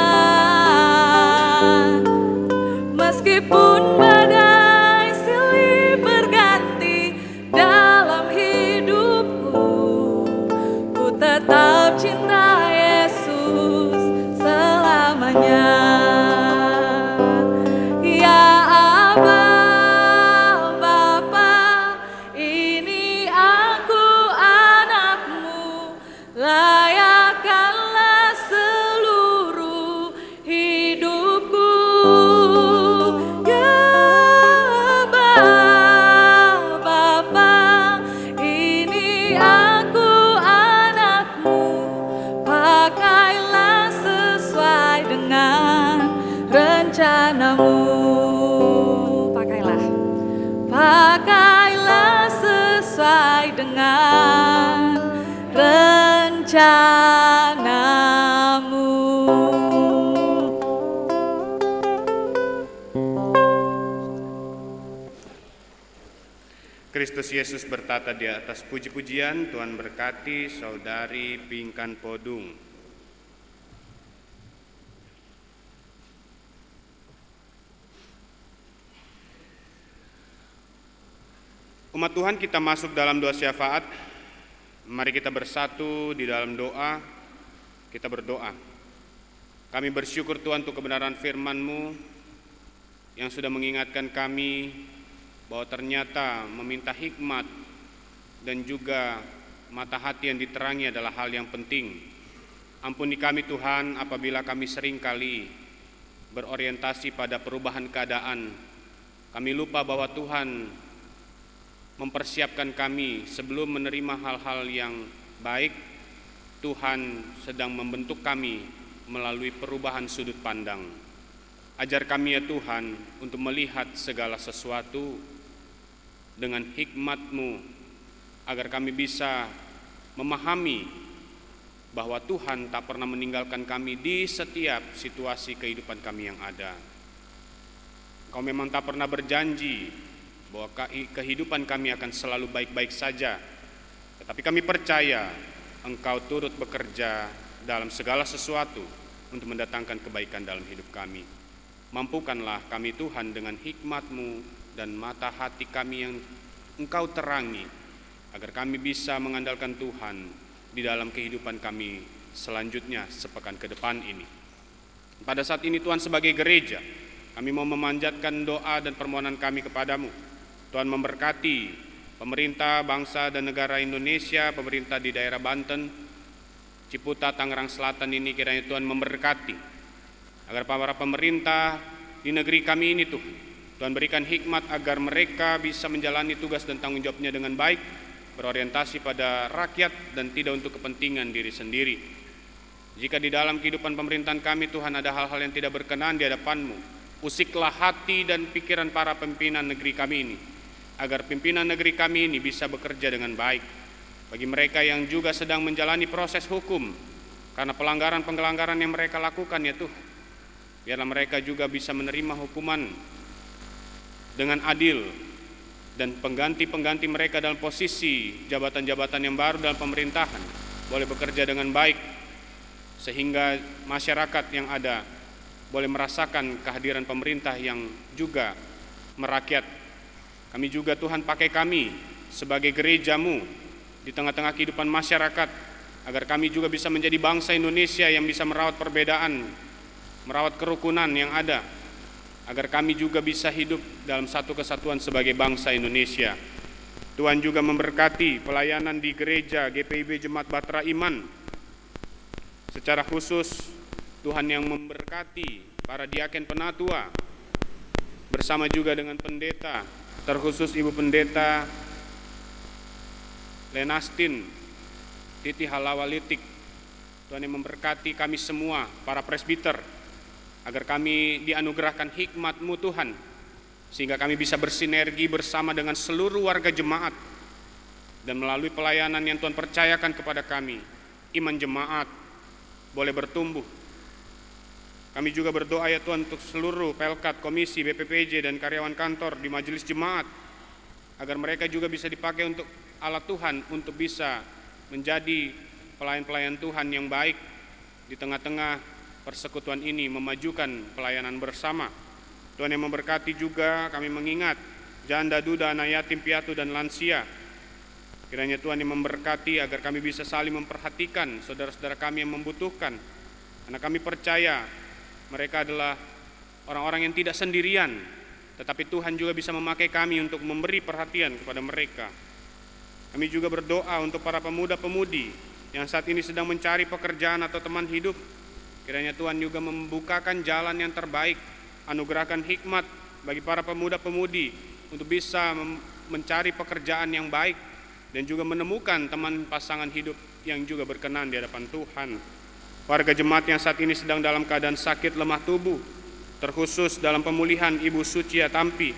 Speaker 5: Meskipun badai silih berganti dalam hidupku, ku tetap cinta Yesus selamanya. Ya Aba, Bapa, ini aku anakmu, layakkanlah seluruh hidupku. Ya Aba, Bapa, ini aku anakmu, pakailah sesuai dengan rencanamu. Pakailah sesuai dengan rencanamu.
Speaker 3: Kristus Yesus bertata di atas puji-pujian. Tuhan berkati Saudari Pinkan Podung. Umat Tuhan, kita masuk dalam doa syafaat. Mari kita bersatu di dalam doa. Kita berdoa. Kami bersyukur Tuhan untuk kebenaran firman-Mu yang sudah mengingatkan kami bahwa ternyata meminta hikmat dan juga mata hati yang diterangi adalah hal yang penting. Ampuni kami Tuhan apabila kami seringkali berorientasi pada perubahan keadaan. Kami lupa bahwa Tuhan mempersiapkan kami sebelum menerima hal-hal yang baik. Tuhan sedang membentuk kami melalui perubahan sudut pandang. Ajar kami ya Tuhan untuk melihat segala sesuatu dengan hikmat-Mu, agar kami bisa memahami bahwa Tuhan tak pernah meninggalkan kami di setiap situasi kehidupan kami yang ada. Kau memang tak pernah berjanji bahwa kehidupan kami akan selalu baik-baik saja, tetapi kami percaya Engkau turut bekerja dalam segala sesuatu untuk mendatangkan kebaikan dalam hidup kami. Mampukanlah kami Tuhan dengan hikmat-Mu dan mata hati kami yang Engkau terangi, agar kami bisa mengandalkan Tuhan di dalam kehidupan kami selanjutnya sepekan ke depan ini. Pada saat ini Tuhan, sebagai gereja, kami mau memanjatkan doa dan permohonan kami kepadamu. Tuhan memberkati pemerintah bangsa dan negara Indonesia, pemerintah di daerah Banten, Ciputa, Tangerang Selatan ini kiranya Tuhan memberkati, agar para pemerintah di negeri kami ini Tuhan berikan hikmat agar mereka bisa menjalani tugas dan tanggung jawabnya dengan baik, berorientasi pada rakyat dan tidak untuk kepentingan diri sendiri. Jika di dalam kehidupan pemerintahan kami Tuhan ada hal-hal yang tidak berkenan di hadapan-Mu, usiklah hati dan pikiran para pimpinan negeri kami ini, agar pimpinan negeri kami ini bisa bekerja dengan baik. Bagi mereka yang juga sedang menjalani proses hukum karena pelanggaran-pelanggaran yang mereka lakukan ya Tuhan, biarlah mereka juga bisa menerima hukuman dengan adil, dan pengganti-pengganti mereka dalam posisi jabatan-jabatan yang baru dalam pemerintahan boleh bekerja dengan baik, sehingga masyarakat yang ada boleh merasakan kehadiran pemerintah yang juga merakyat. Kami juga Tuhan pakai kami sebagai gereja-Mu di tengah-tengah kehidupan masyarakat, agar kami juga bisa menjadi bangsa Indonesia yang bisa merawat perbedaan, merawat kerukunan yang ada, agar kami juga bisa hidup dalam satu kesatuan sebagai bangsa Indonesia. Tuhan juga memberkati pelayanan di gereja GPIB Jemaat Bahtera Iman. Secara khusus Tuhan yang memberkati para diaken penatua bersama juga dengan pendeta, terkhusus Ibu Pendeta Lenastin Titi Halawalitik. Tuhan yang memberkati kami semua, para presbiter, agar kami dianugerahkan hikmat-Mu Tuhan, sehingga kami bisa bersinergi bersama dengan seluruh warga jemaat, dan melalui pelayanan yang Tuhan percayakan kepada kami, iman jemaat boleh bertumbuh. Kami juga berdoa ya Tuhan untuk seluruh pelkat, komisi, BPPJ, dan karyawan kantor di majelis jemaat, agar mereka juga bisa dipakai untuk alat Tuhan, untuk bisa menjadi pelayan-pelayan Tuhan yang baik di tengah-tengah persekutuan ini, memajukan pelayanan bersama. Tuhan yang memberkati juga kami mengingat janda, duda, anak yatim, piatu, dan lansia. Kiranya Tuhan yang memberkati agar kami bisa saling memperhatikan saudara-saudara kami yang membutuhkan. Karena kami percaya mereka adalah orang-orang yang tidak sendirian, tetapi Tuhan juga bisa memakai kami untuk memberi perhatian kepada mereka. Kami juga berdoa untuk para pemuda-pemudi yang saat ini sedang mencari pekerjaan atau teman hidup. Kiranya Tuhan juga membukakan jalan yang terbaik, anugerahkan hikmat bagi para pemuda-pemudi untuk bisa mencari pekerjaan yang baik dan juga menemukan teman pasangan hidup yang juga berkenan di hadapan Tuhan. Warga jemaat yang saat ini sedang dalam keadaan sakit lemah tubuh, terkhusus dalam pemulihan Ibu Sucia Tampi,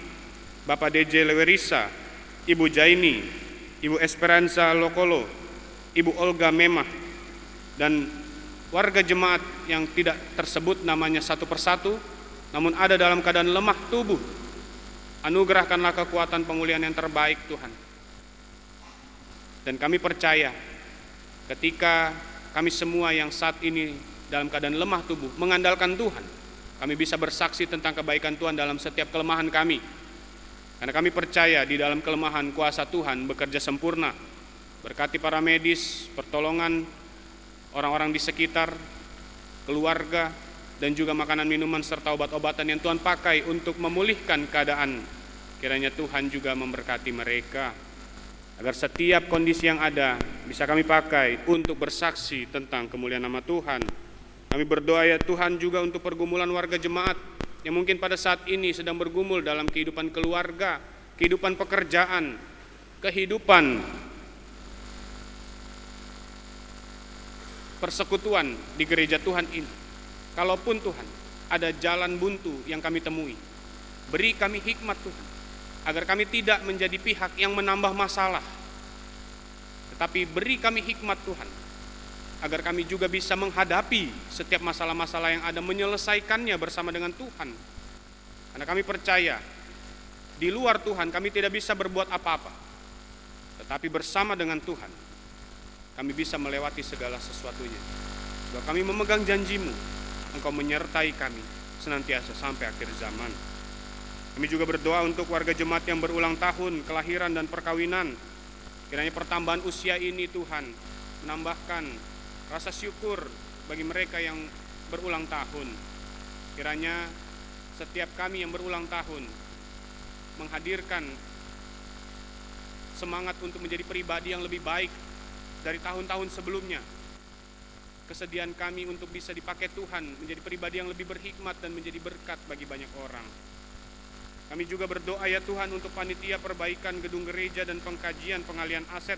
Speaker 3: Bapak DJ Lewerisa, Ibu Jaini, Ibu Esperanza Lokolo, Ibu Olga Memah, dan warga jemaat yang tidak tersebut namanya satu persatu, namun ada dalam keadaan lemah tubuh. Anugerahkanlah kekuatan pemulihan yang terbaik Tuhan. Dan kami percaya ketika kami semua yang saat ini dalam keadaan lemah tubuh mengandalkan Tuhan, kami bisa bersaksi tentang kebaikan Tuhan dalam setiap kelemahan kami. Karena kami percaya di dalam kelemahan kuasa Tuhan bekerja sempurna. Berkati para medis, pertolongan orang-orang di sekitar, keluarga, dan juga makanan minuman serta obat-obatan yang Tuhan pakai untuk memulihkan keadaan. Kiranya Tuhan juga memberkati mereka, agar setiap kondisi yang ada bisa kami pakai untuk bersaksi tentang kemuliaan nama Tuhan. Kami berdoa ya Tuhan juga untuk pergumulan warga jemaat yang mungkin pada saat ini sedang bergumul dalam kehidupan keluarga, kehidupan pekerjaan, kehidupan persekutuan di gereja Tuhan ini. Kalaupun Tuhan ada jalan buntu yang kami temui, beri kami hikmat Tuhan, agar kami tidak menjadi pihak yang menambah masalah, tetapi beri kami hikmat Tuhan, agar kami juga bisa menghadapi setiap masalah-masalah yang ada, menyelesaikannya bersama dengan Tuhan. Karena kami percaya di luar Tuhan kami tidak bisa berbuat apa-apa, tetapi bersama dengan Tuhan kami bisa melewati segala sesuatunya. Sebab kami memegang janji-Mu, Engkau menyertai kami senantiasa sampai akhir zaman. Kami juga berdoa untuk warga jemaat yang berulang tahun kelahiran dan perkawinan. Kiranya pertambahan usia ini Tuhan menambahkan rasa syukur bagi mereka yang berulang tahun. Kiranya setiap kami yang berulang tahun menghadirkan semangat untuk menjadi pribadi yang lebih baik dari tahun-tahun sebelumnya. Kesediaan kami untuk bisa dipakai Tuhan menjadi pribadi yang lebih berhikmat dan menjadi berkat bagi banyak orang. Kami juga berdoa ya Tuhan untuk panitia perbaikan gedung gereja dan pengkajian pengalian aset.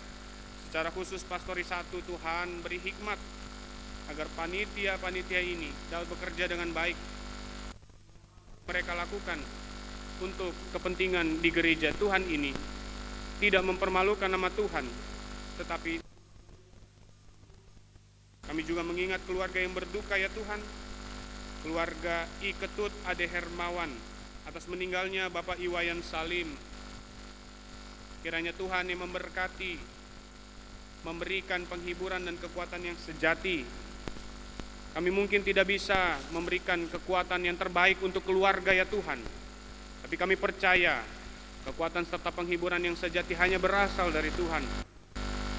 Speaker 3: Secara khusus Pastori 1, Tuhan beri hikmat agar panitia-panitia ini dapat bekerja dengan baik. Mereka lakukan untuk kepentingan di gereja Tuhan ini tidak mempermalukan nama Tuhan, tetapi kami juga mengingat keluarga yang berduka ya Tuhan, keluarga I Ketut Ade Hermawan atas meninggalnya Bapak Iwayan Salim. Kiranya Tuhan yang memberkati, memberikan penghiburan dan kekuatan yang sejati. Kami mungkin tidak bisa memberikan kekuatan yang terbaik untuk keluarga ya Tuhan, tapi kami percaya kekuatan serta penghiburan yang sejati hanya berasal dari Tuhan.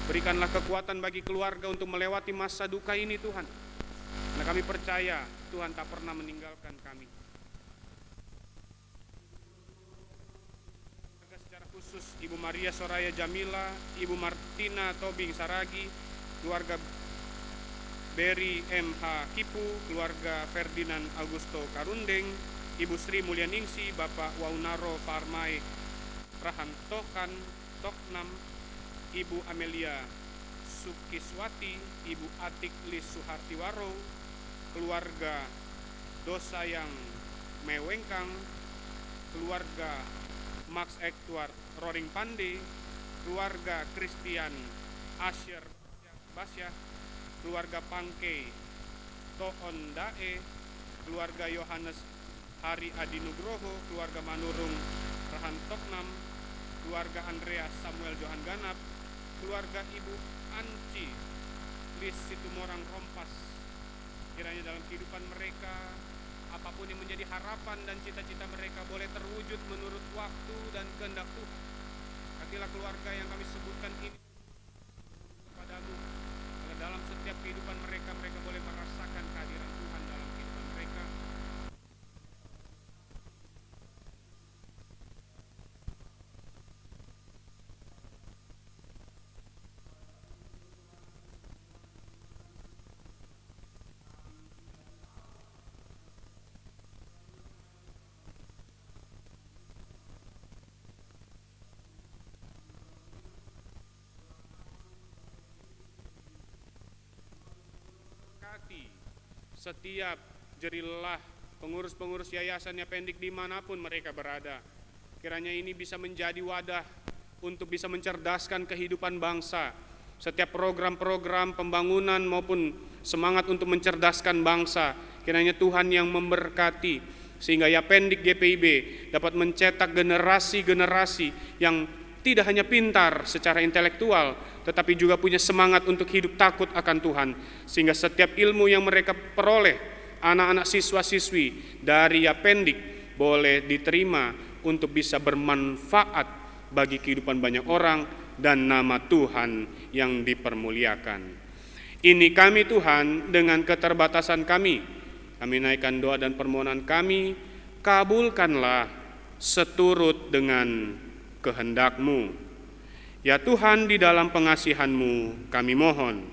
Speaker 3: Berikanlah kekuatan bagi keluarga untuk melewati masa duka ini Tuhan. Karena kami percaya Tuhan tak pernah meninggalkan kami. Secara khusus Ibu Maria Soraya Jamila, Ibu Martina Tobing Saragi, keluarga Beri M.H. Kipu, keluarga Ferdinand Augusto Karundeng, Ibu Sri Mulyaningsi, Bapak Waunaro Parmai Prahantokan Toknam, Ibu Amelia Sukiswati, Ibu Atik Lis Suhartiwaro, keluarga Dosayang Mewengkang, keluarga Max Edward Roring Pande, keluarga Christian Asher Basya, keluarga Pangke Toon Dae, keluarga Yohanes Hari Adi Nugroho, keluarga Manurung Rahantoknam, keluarga Andreas Samuel Johan Ganap, keluarga Ibu Anci Lis Situmorang Rompas. Kiranya dalam kehidupan mereka, apapun yang menjadi harapan dan cita-cita mereka boleh terwujud menurut waktu dan kehendak Tuhan. Katilah keluarga yang kami sebutkan ini kepadamu, agar dalam setiap kehidupan mereka, mereka boleh merasakan kehadiran Tuhan dalam kehidupan mereka. Setiap jerilah pengurus-pengurus yayasan Yapendik dimanapun mereka berada. Kiranya ini bisa menjadi wadah untuk bisa mencerdaskan kehidupan bangsa. Setiap program-program pembangunan maupun semangat untuk mencerdaskan bangsa, kiranya Tuhan yang memberkati, sehingga Yapendik GPIB dapat mencetak generasi-generasi yang tidak hanya pintar secara intelektual, tetapi juga punya semangat untuk hidup takut akan Tuhan, sehingga setiap ilmu yang mereka peroleh, anak-anak siswa-siswi dari Yapendik boleh diterima untuk bisa bermanfaat bagi kehidupan banyak orang dan nama Tuhan yang dipermuliakan. Ini kami Tuhan, dengan keterbatasan kami naikkan doa dan permohonan kami, kabulkanlah seturut dengan kehendak-Mu. Ya Tuhan, di dalam pengasihan-Mu kami mohon.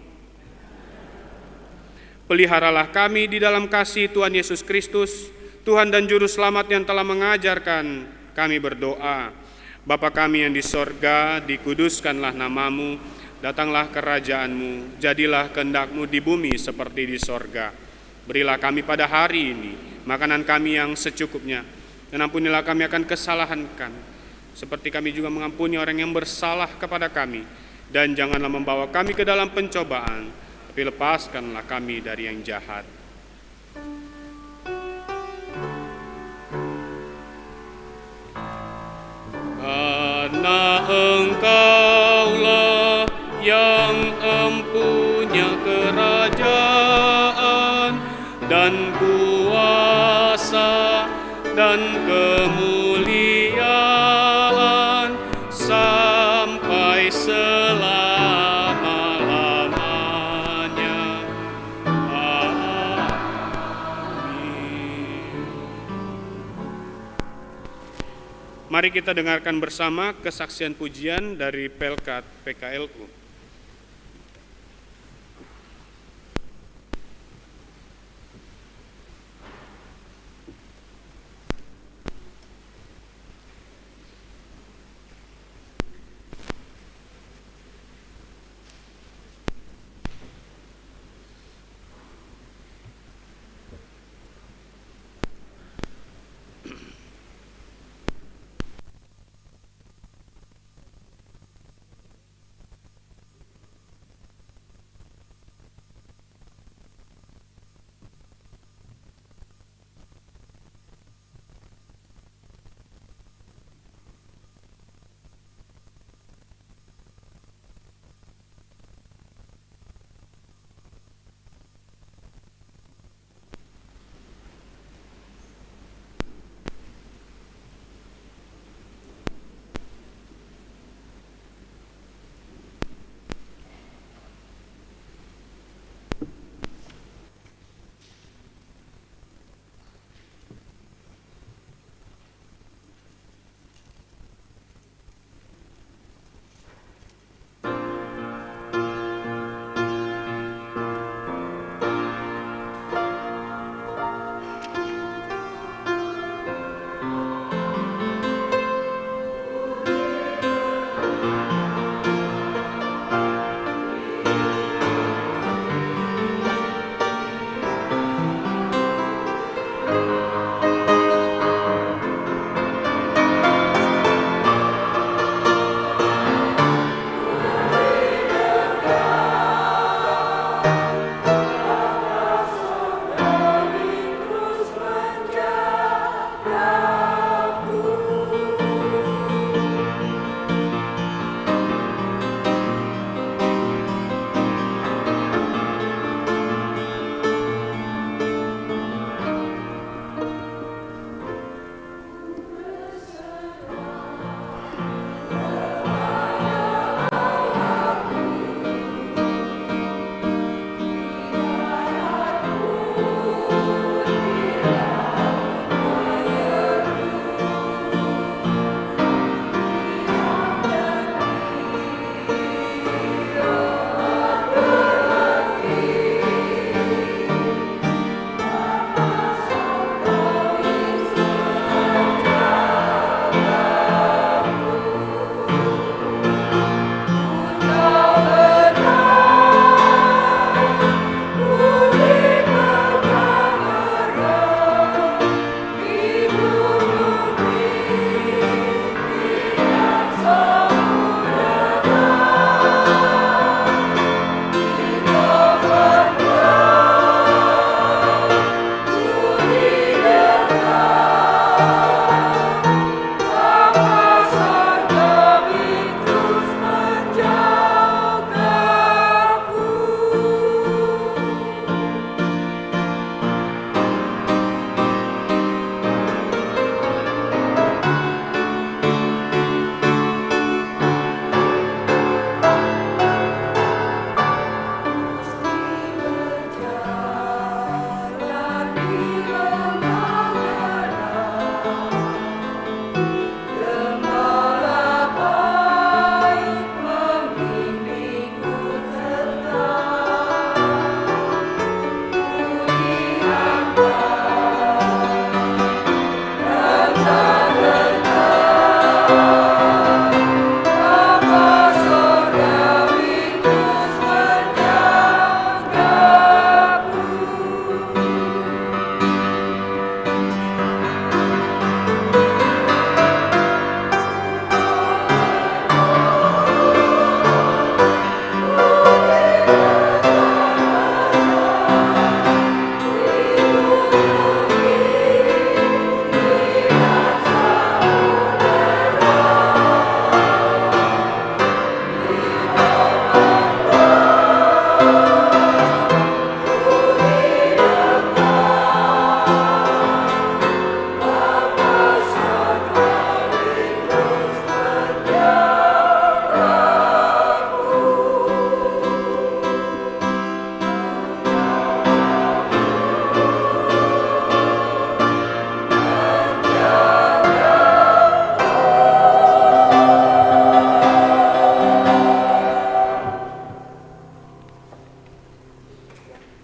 Speaker 3: Peliharalah kami di dalam kasih Tuhan Yesus Kristus, Tuhan dan Juru Selamat yang telah mengajarkan kami berdoa. Bapa kami yang di sorga, dikuduskanlah nama-Mu, datanglah kerajaan-Mu, jadilah kehendak-Mu di bumi seperti di sorga. Berilah kami pada hari ini makanan kami yang secukupnya, dan ampunilah kami akan kesalahan kami, seperti kami juga mengampuni orang yang bersalah kepada kami. Dan janganlah membawa kami ke dalam pencobaan, tapi lepaskanlah kami dari yang jahat. Karena Engkaulah yang empunya kerajaan dan kuasa dan kemuliaan sampai selama-lamanya. Amin. Mari kita dengarkan bersama kesaksian pujian dari Pelkat PKLU.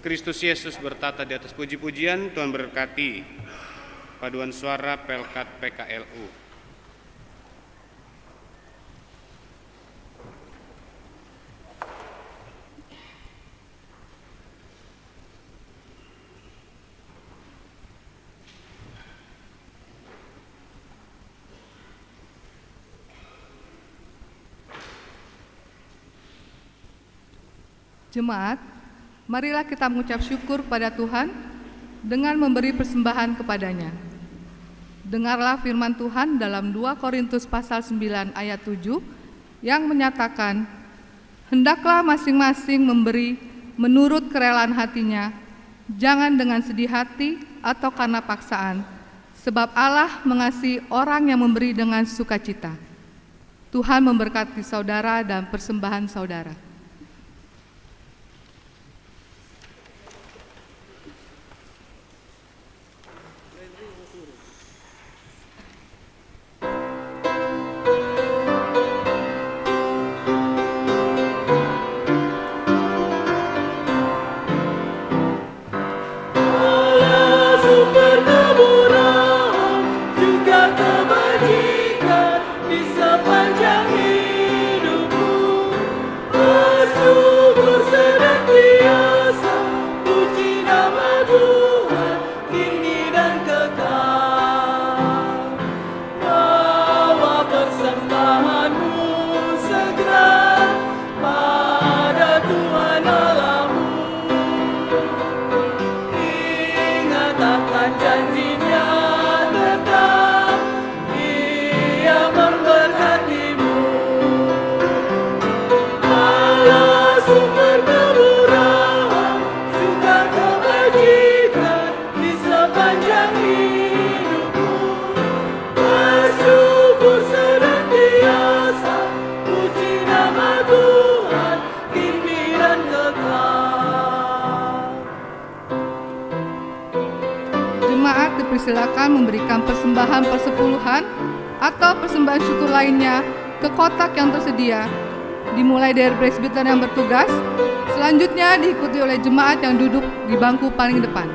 Speaker 3: Kristus Yesus bertata di atas puji-pujian. Tuhan berkati paduan suara Pelkat PKLU.
Speaker 6: Jemaat, marilah kita mengucap syukur pada Tuhan dengan memberi persembahan kepadanya. Dengarlah firman Tuhan dalam 2 Korintus pasal 9 ayat 7 yang menyatakan, hendaklah masing-masing memberi menurut kerelaan hatinya, jangan dengan sedih hati atau karena paksaan, sebab Allah mengasihi orang yang memberi dengan sukacita. Tuhan memberkati saudara dan persembahan saudara. Silakan memberikan persembahan persepuluhan atau persembahan syukur lainnya ke kotak yang tersedia, dimulai dari presbiter yang bertugas, selanjutnya diikuti oleh jemaat yang duduk di bangku paling depan.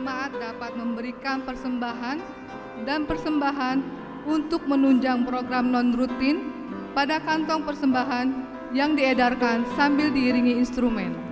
Speaker 6: jemaat dapat memberikan persembahan dan persembahan untuk menunjang program non-rutin pada kantong persembahan yang diedarkan sambil diiringi instrumen.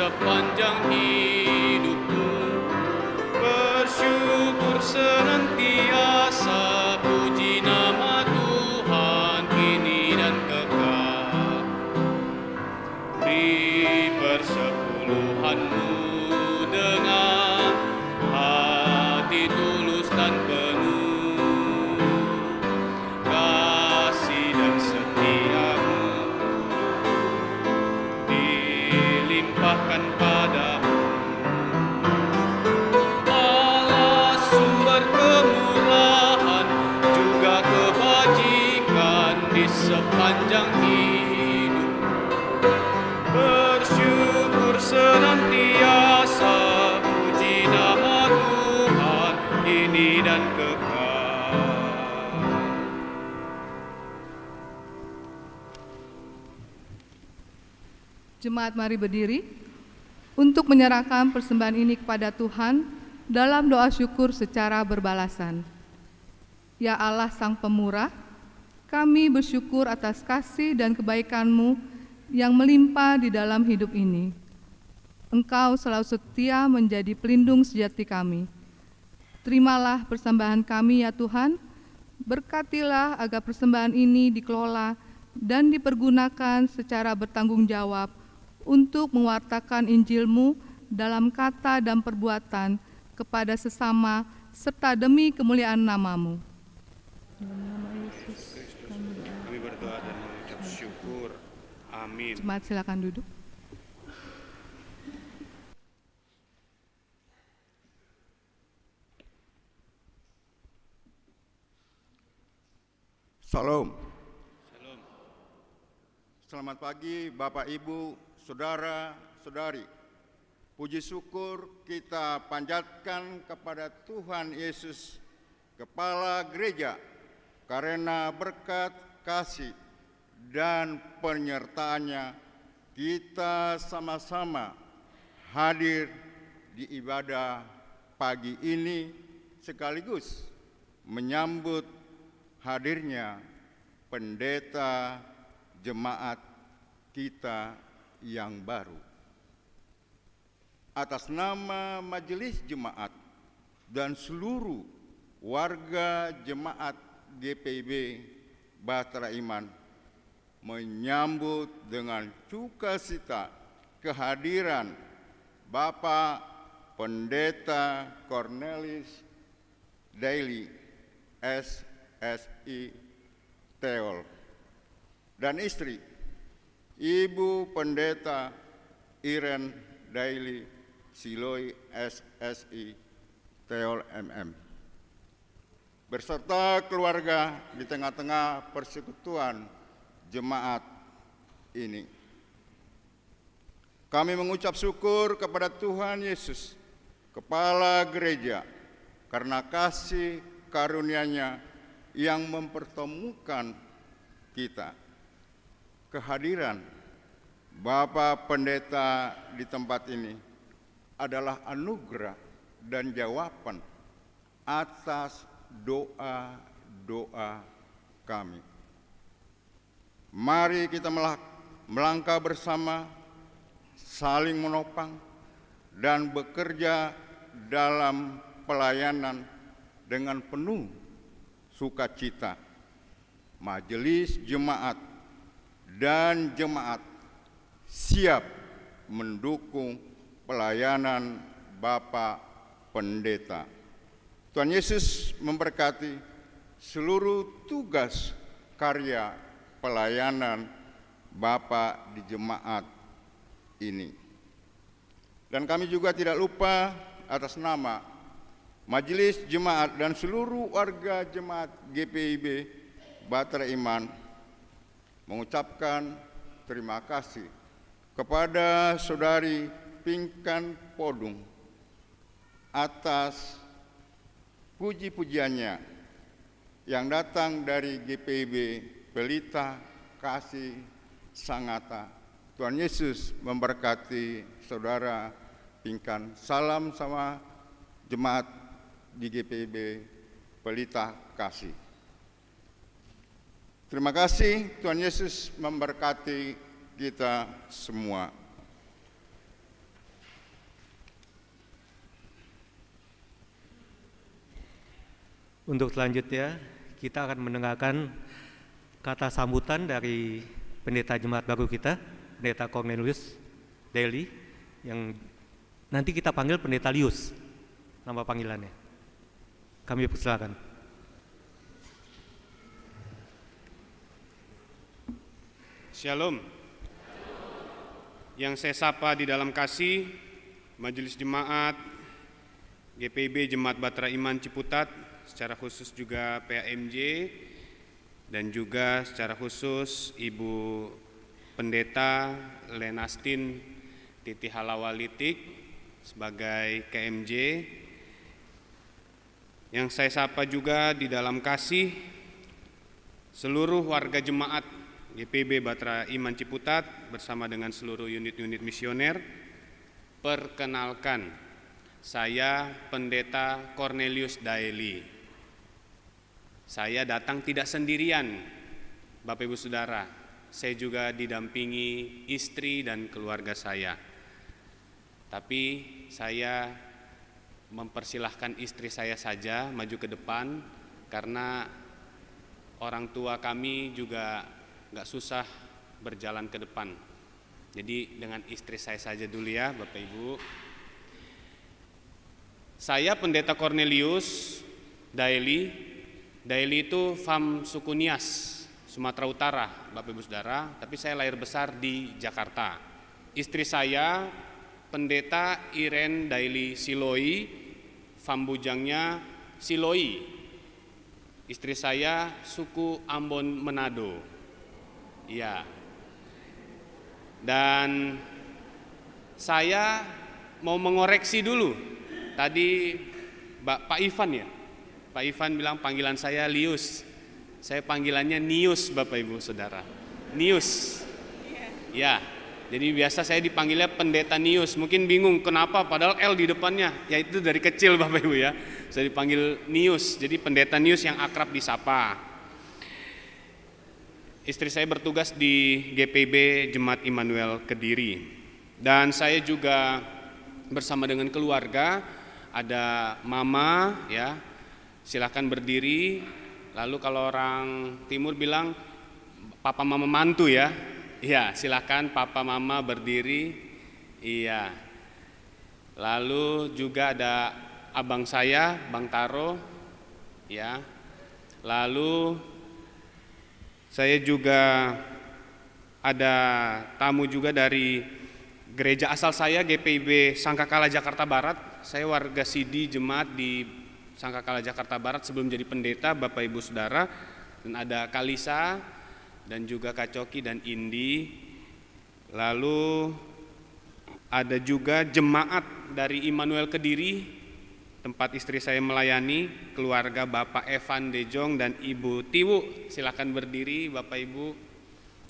Speaker 2: sepanjang hidupmu. Bersyukur senantiasa, puji nama Tuhan kini dan kekal. Beri persepuluhanmu dengan hati tulus dan penuh kasih dan setiamu dilimpahkan padamu. Allah sumber kemurahan juga kebajikan di sepanjang hidup. Bersyukur senantiasa, puji nama Tuhan kini dan kekal.
Speaker 6: Jemaat mari berdiri untuk menyerahkan persembahan ini kepada Tuhan dalam doa syukur secara berbalasan. Ya Allah Sang Pemurah, kami bersyukur atas kasih dan kebaikan-Mu yang melimpah di dalam hidup ini. Engkau selalu setia menjadi pelindung sejati kami. Terimalah persembahan kami ya Tuhan, berkatilah agar persembahan ini dikelola dan dipergunakan secara bertanggung jawab untuk mewartakan Injil-Mu dalam kata dan perbuatan kepada sesama serta demi kemuliaan nama-Mu.
Speaker 3: Kami berdoa dan mengucap syukur. Amin.
Speaker 6: Jemaat silakan duduk.
Speaker 1: Salam. Selamat pagi Bapak Ibu, Saudara-saudari. Puji syukur kita panjatkan kepada Tuhan Yesus, Kepala Gereja, karena berkat kasih dan penyertaannya kita sama-sama hadir di ibadah pagi ini sekaligus menyambut hadirnya pendeta jemaat kita yang baru. Atas nama Majelis Jemaat dan seluruh warga jemaat GPIB Bahtera Iman menyambut dengan sukacita kehadiran Bapak Pendeta Cornelis Daily SSI Theol dan istri Ibu Pendeta Iren Daily Siloi SSI Theol MM beserta keluarga di tengah-tengah persekutuan jemaat ini. Kami mengucap syukur kepada Tuhan Yesus, Kepala Gereja, karena kasih karunia-Nya yang mempertemukan kita. Kehadiran Bapak Pendeta di tempat ini adalah anugerah dan jawaban atas doa-doa kami. Mari kita melangkah bersama, saling menopang, dan bekerja dalam pelayanan dengan penuh sukacita. Majelis jemaat dan jemaat siap mendukung pelayanan Bapak Pendeta. Tuhan Yesus memberkati seluruh tugas karya pelayanan Bapak di jemaat ini. Dan kami juga tidak lupa atas nama Majelis Jemaat dan seluruh warga jemaat GPIB Bahtera Iman mengucapkan terima kasih kepada Saudari Pinkan Podung atas puji-pujiannya yang datang dari GPIB Pelita Kasih Sangata. Tuhan Yesus memberkati Saudara Pinkan. Salam sama jemaat di GPIB Pelita Kasih. Terima kasih, Tuhan Yesus memberkati kita semua.
Speaker 7: Untuk selanjutnya kita akan mendengarkan kata sambutan dari pendeta jemaat baru kita, Pendeta Cornelius Daily, yang nanti kita panggil Pendeta Lius, nama panggilannya. Kami persilakan.
Speaker 3: Shalom. Yang saya sapa di dalam kasih, Majelis Jemaat GPIB Jemaat Bahtera Iman Ciputat, secara khusus juga PAMJ, dan juga secara khusus Ibu Pendeta Lenastin Titi Halawalitik sebagai KMJ. Yang saya sapa juga di dalam kasih seluruh warga jemaat GPIB Bahtera Iman Ciputat bersama dengan seluruh unit-unit misioner. Perkenalkan, saya Pendeta Cornelius Daily. Saya datang tidak sendirian, Bapak Ibu Saudara. Saya juga didampingi istri dan keluarga saya. Tapi saya mempersilahkan istri saya saja maju ke depan, karena orang tua kami juga gak susah berjalan ke depan. Jadi dengan istri saya saja dulu ya Bapak Ibu. Saya Pendeta Cornelius Daily. Daily itu Fam suku Nias, Sumatera Utara, Bapak Ibu Saudara, tapi saya lahir besar di Jakarta. Istri saya Pendeta Iren Daily Siloi, Fam bujangnya Siloi. Istri saya suku Ambon Manado. Iya. Dan saya mau mengoreksi dulu. Tadi Pak Ivan ya. Pak Ivan bilang panggilan saya Lius. Saya panggilannya Nius, Bapak Ibu Saudara. Nius. Ya. Jadi biasa saya dipanggilnya Pendeta Nius. Mungkin bingung kenapa padahal L di depannya. Ya itu dari kecil Bapak Ibu ya. Saya dipanggil Nius. Jadi Pendeta Nius yang akrab disapa. Istri saya bertugas di GPIB Jemaat Immanuel Kediri. Dan saya juga bersama dengan keluarga, ada mama ya. Silakan berdiri. Lalu kalau orang timur bilang papa mama mantu ya. Iya, silakan papa mama berdiri. Iya. Lalu juga ada abang saya, Bang Taro. Ya. Lalu saya juga ada tamu juga dari gereja asal saya, GPIB Sangkakala Jakarta Barat. Saya warga Sidi jemaat di Sangkakala Jakarta Barat sebelum jadi pendeta, Bapak Ibu Saudara. Dan ada Kalisa dan juga Kak Coki dan Indi. Lalu ada juga jemaat dari Immanuel Kediri, tempat istri saya melayani, keluarga Bapak Evan Dejong dan Ibu Tiwu. Silakan berdiri Bapak Ibu.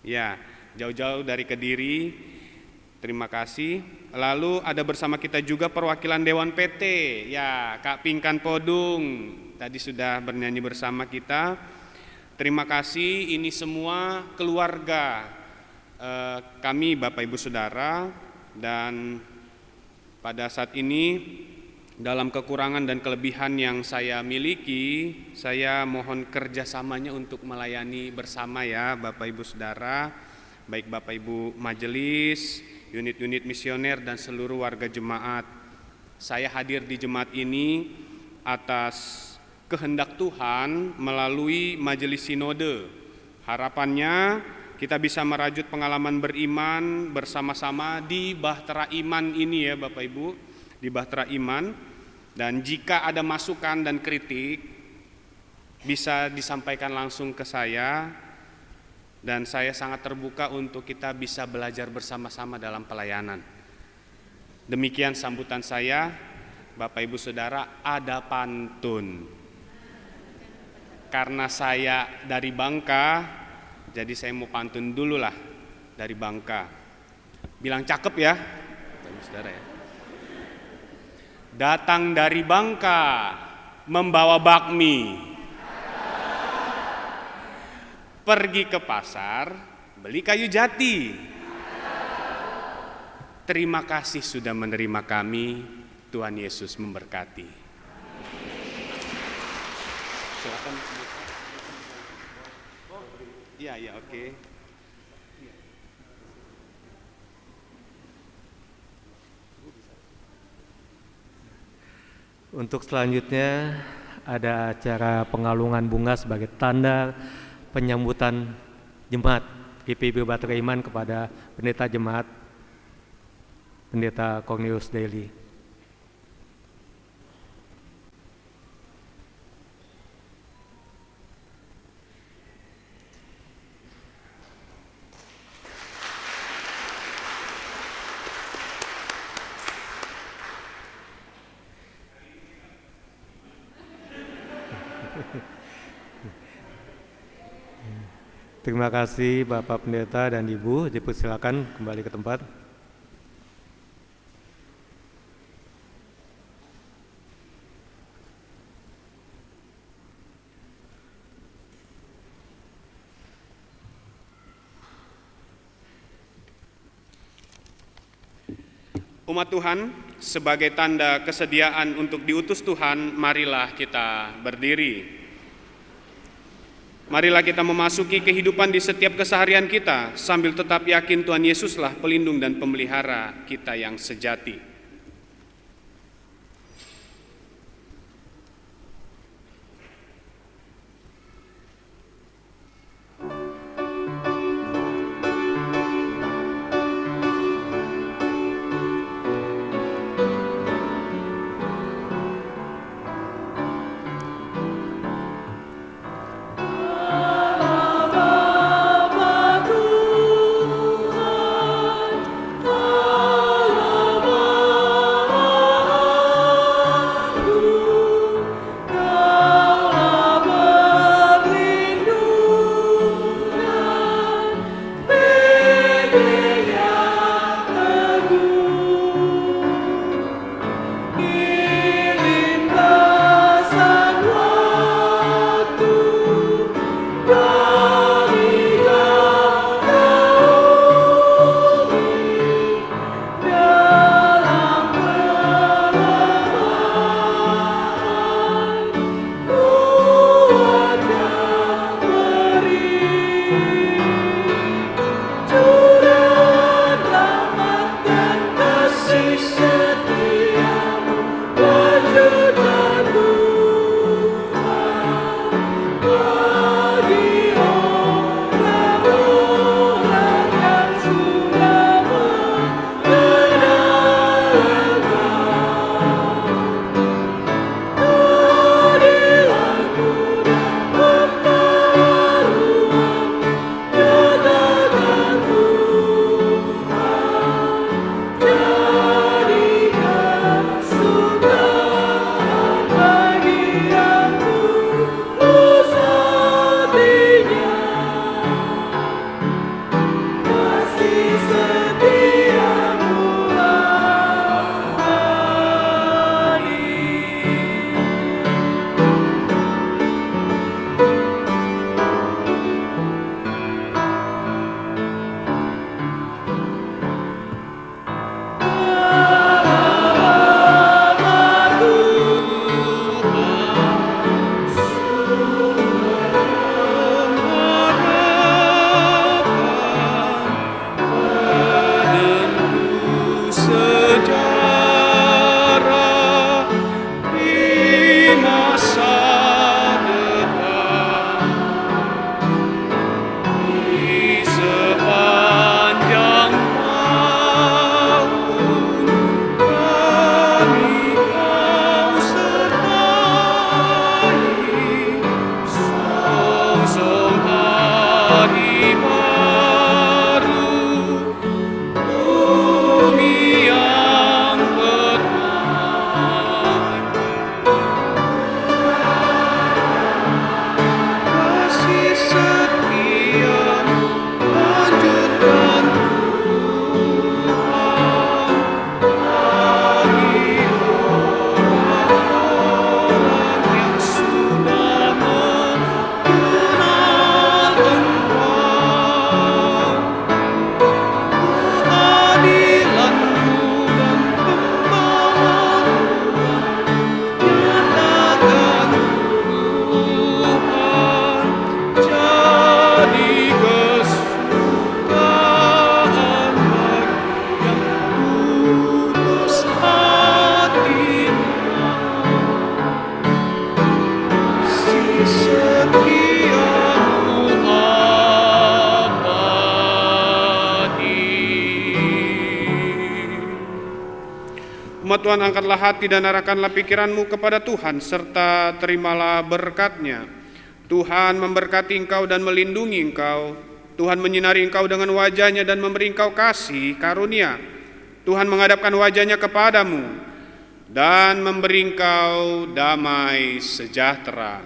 Speaker 3: Ya, jauh-jauh dari Kediri. Terima kasih. Lalu ada bersama kita juga perwakilan Dewan PT, ya Kak Pingkan Podung, tadi sudah bernyanyi bersama kita. Terima kasih, ini semua keluarga kami Bapak Ibu Saudara. Dan pada saat ini dalam kekurangan dan kelebihan yang saya miliki, saya mohon kerjasamanya untuk melayani bersama ya Bapak Ibu Saudara, baik Bapak Ibu Majelis, unit-unit misioner dan seluruh warga jemaat. Saya hadir di jemaat ini atas kehendak Tuhan melalui majelis sinode. Harapannya kita bisa merajut pengalaman beriman bersama-sama di Bahtera Iman ini ya Bapak Ibu, di Bahtera Iman. Dan jika ada masukan dan kritik bisa disampaikan langsung ke saya. Dan saya sangat terbuka untuk kita bisa belajar bersama-sama dalam pelayanan. Demikian sambutan saya, Bapak Ibu Saudara. Ada pantun. Karena saya dari Bangka, jadi saya mau pantun dulu lah dari Bangka. Bilang cakep ya, Bapak Ibu Saudara ya. Datang dari Bangka, membawa bakmi. Pergi ke pasar, beli kayu jati. Terima kasih sudah menerima kami. Tuhan Yesus memberkati. Silakan. Iya, oke.
Speaker 7: Untuk selanjutnya ada acara pengalungan bunga sebagai tanda penyambutan jemaat GPIB Bahtera Iman kepada pendeta jemaat Pendeta Cornelius Daily. Terima kasih Bapak Pendeta dan Ibu, dipersilakan kembali ke tempat.
Speaker 3: Umat Tuhan, sebagai tanda kesediaan untuk diutus Tuhan, marilah kita berdiri. Marilah kita memasuki kehidupan di setiap keseharian kita sambil tetap yakin Tuhan Yesuslah pelindung dan pemelihara kita yang sejati.
Speaker 5: Allah
Speaker 3: Umat Tuhan, angkatlah hati dan arahkanlah pikiranmu kepada Tuhan, serta terimalah berkat-Nya. Tuhan memberkati engkau dan melindungi engkau. Tuhan menyinari engkau dengan wajah-Nya dan memberi engkau kasih karunia. Tuhan menghadapkan wajah-Nya kepadamu dan memberi engkau damai sejahtera.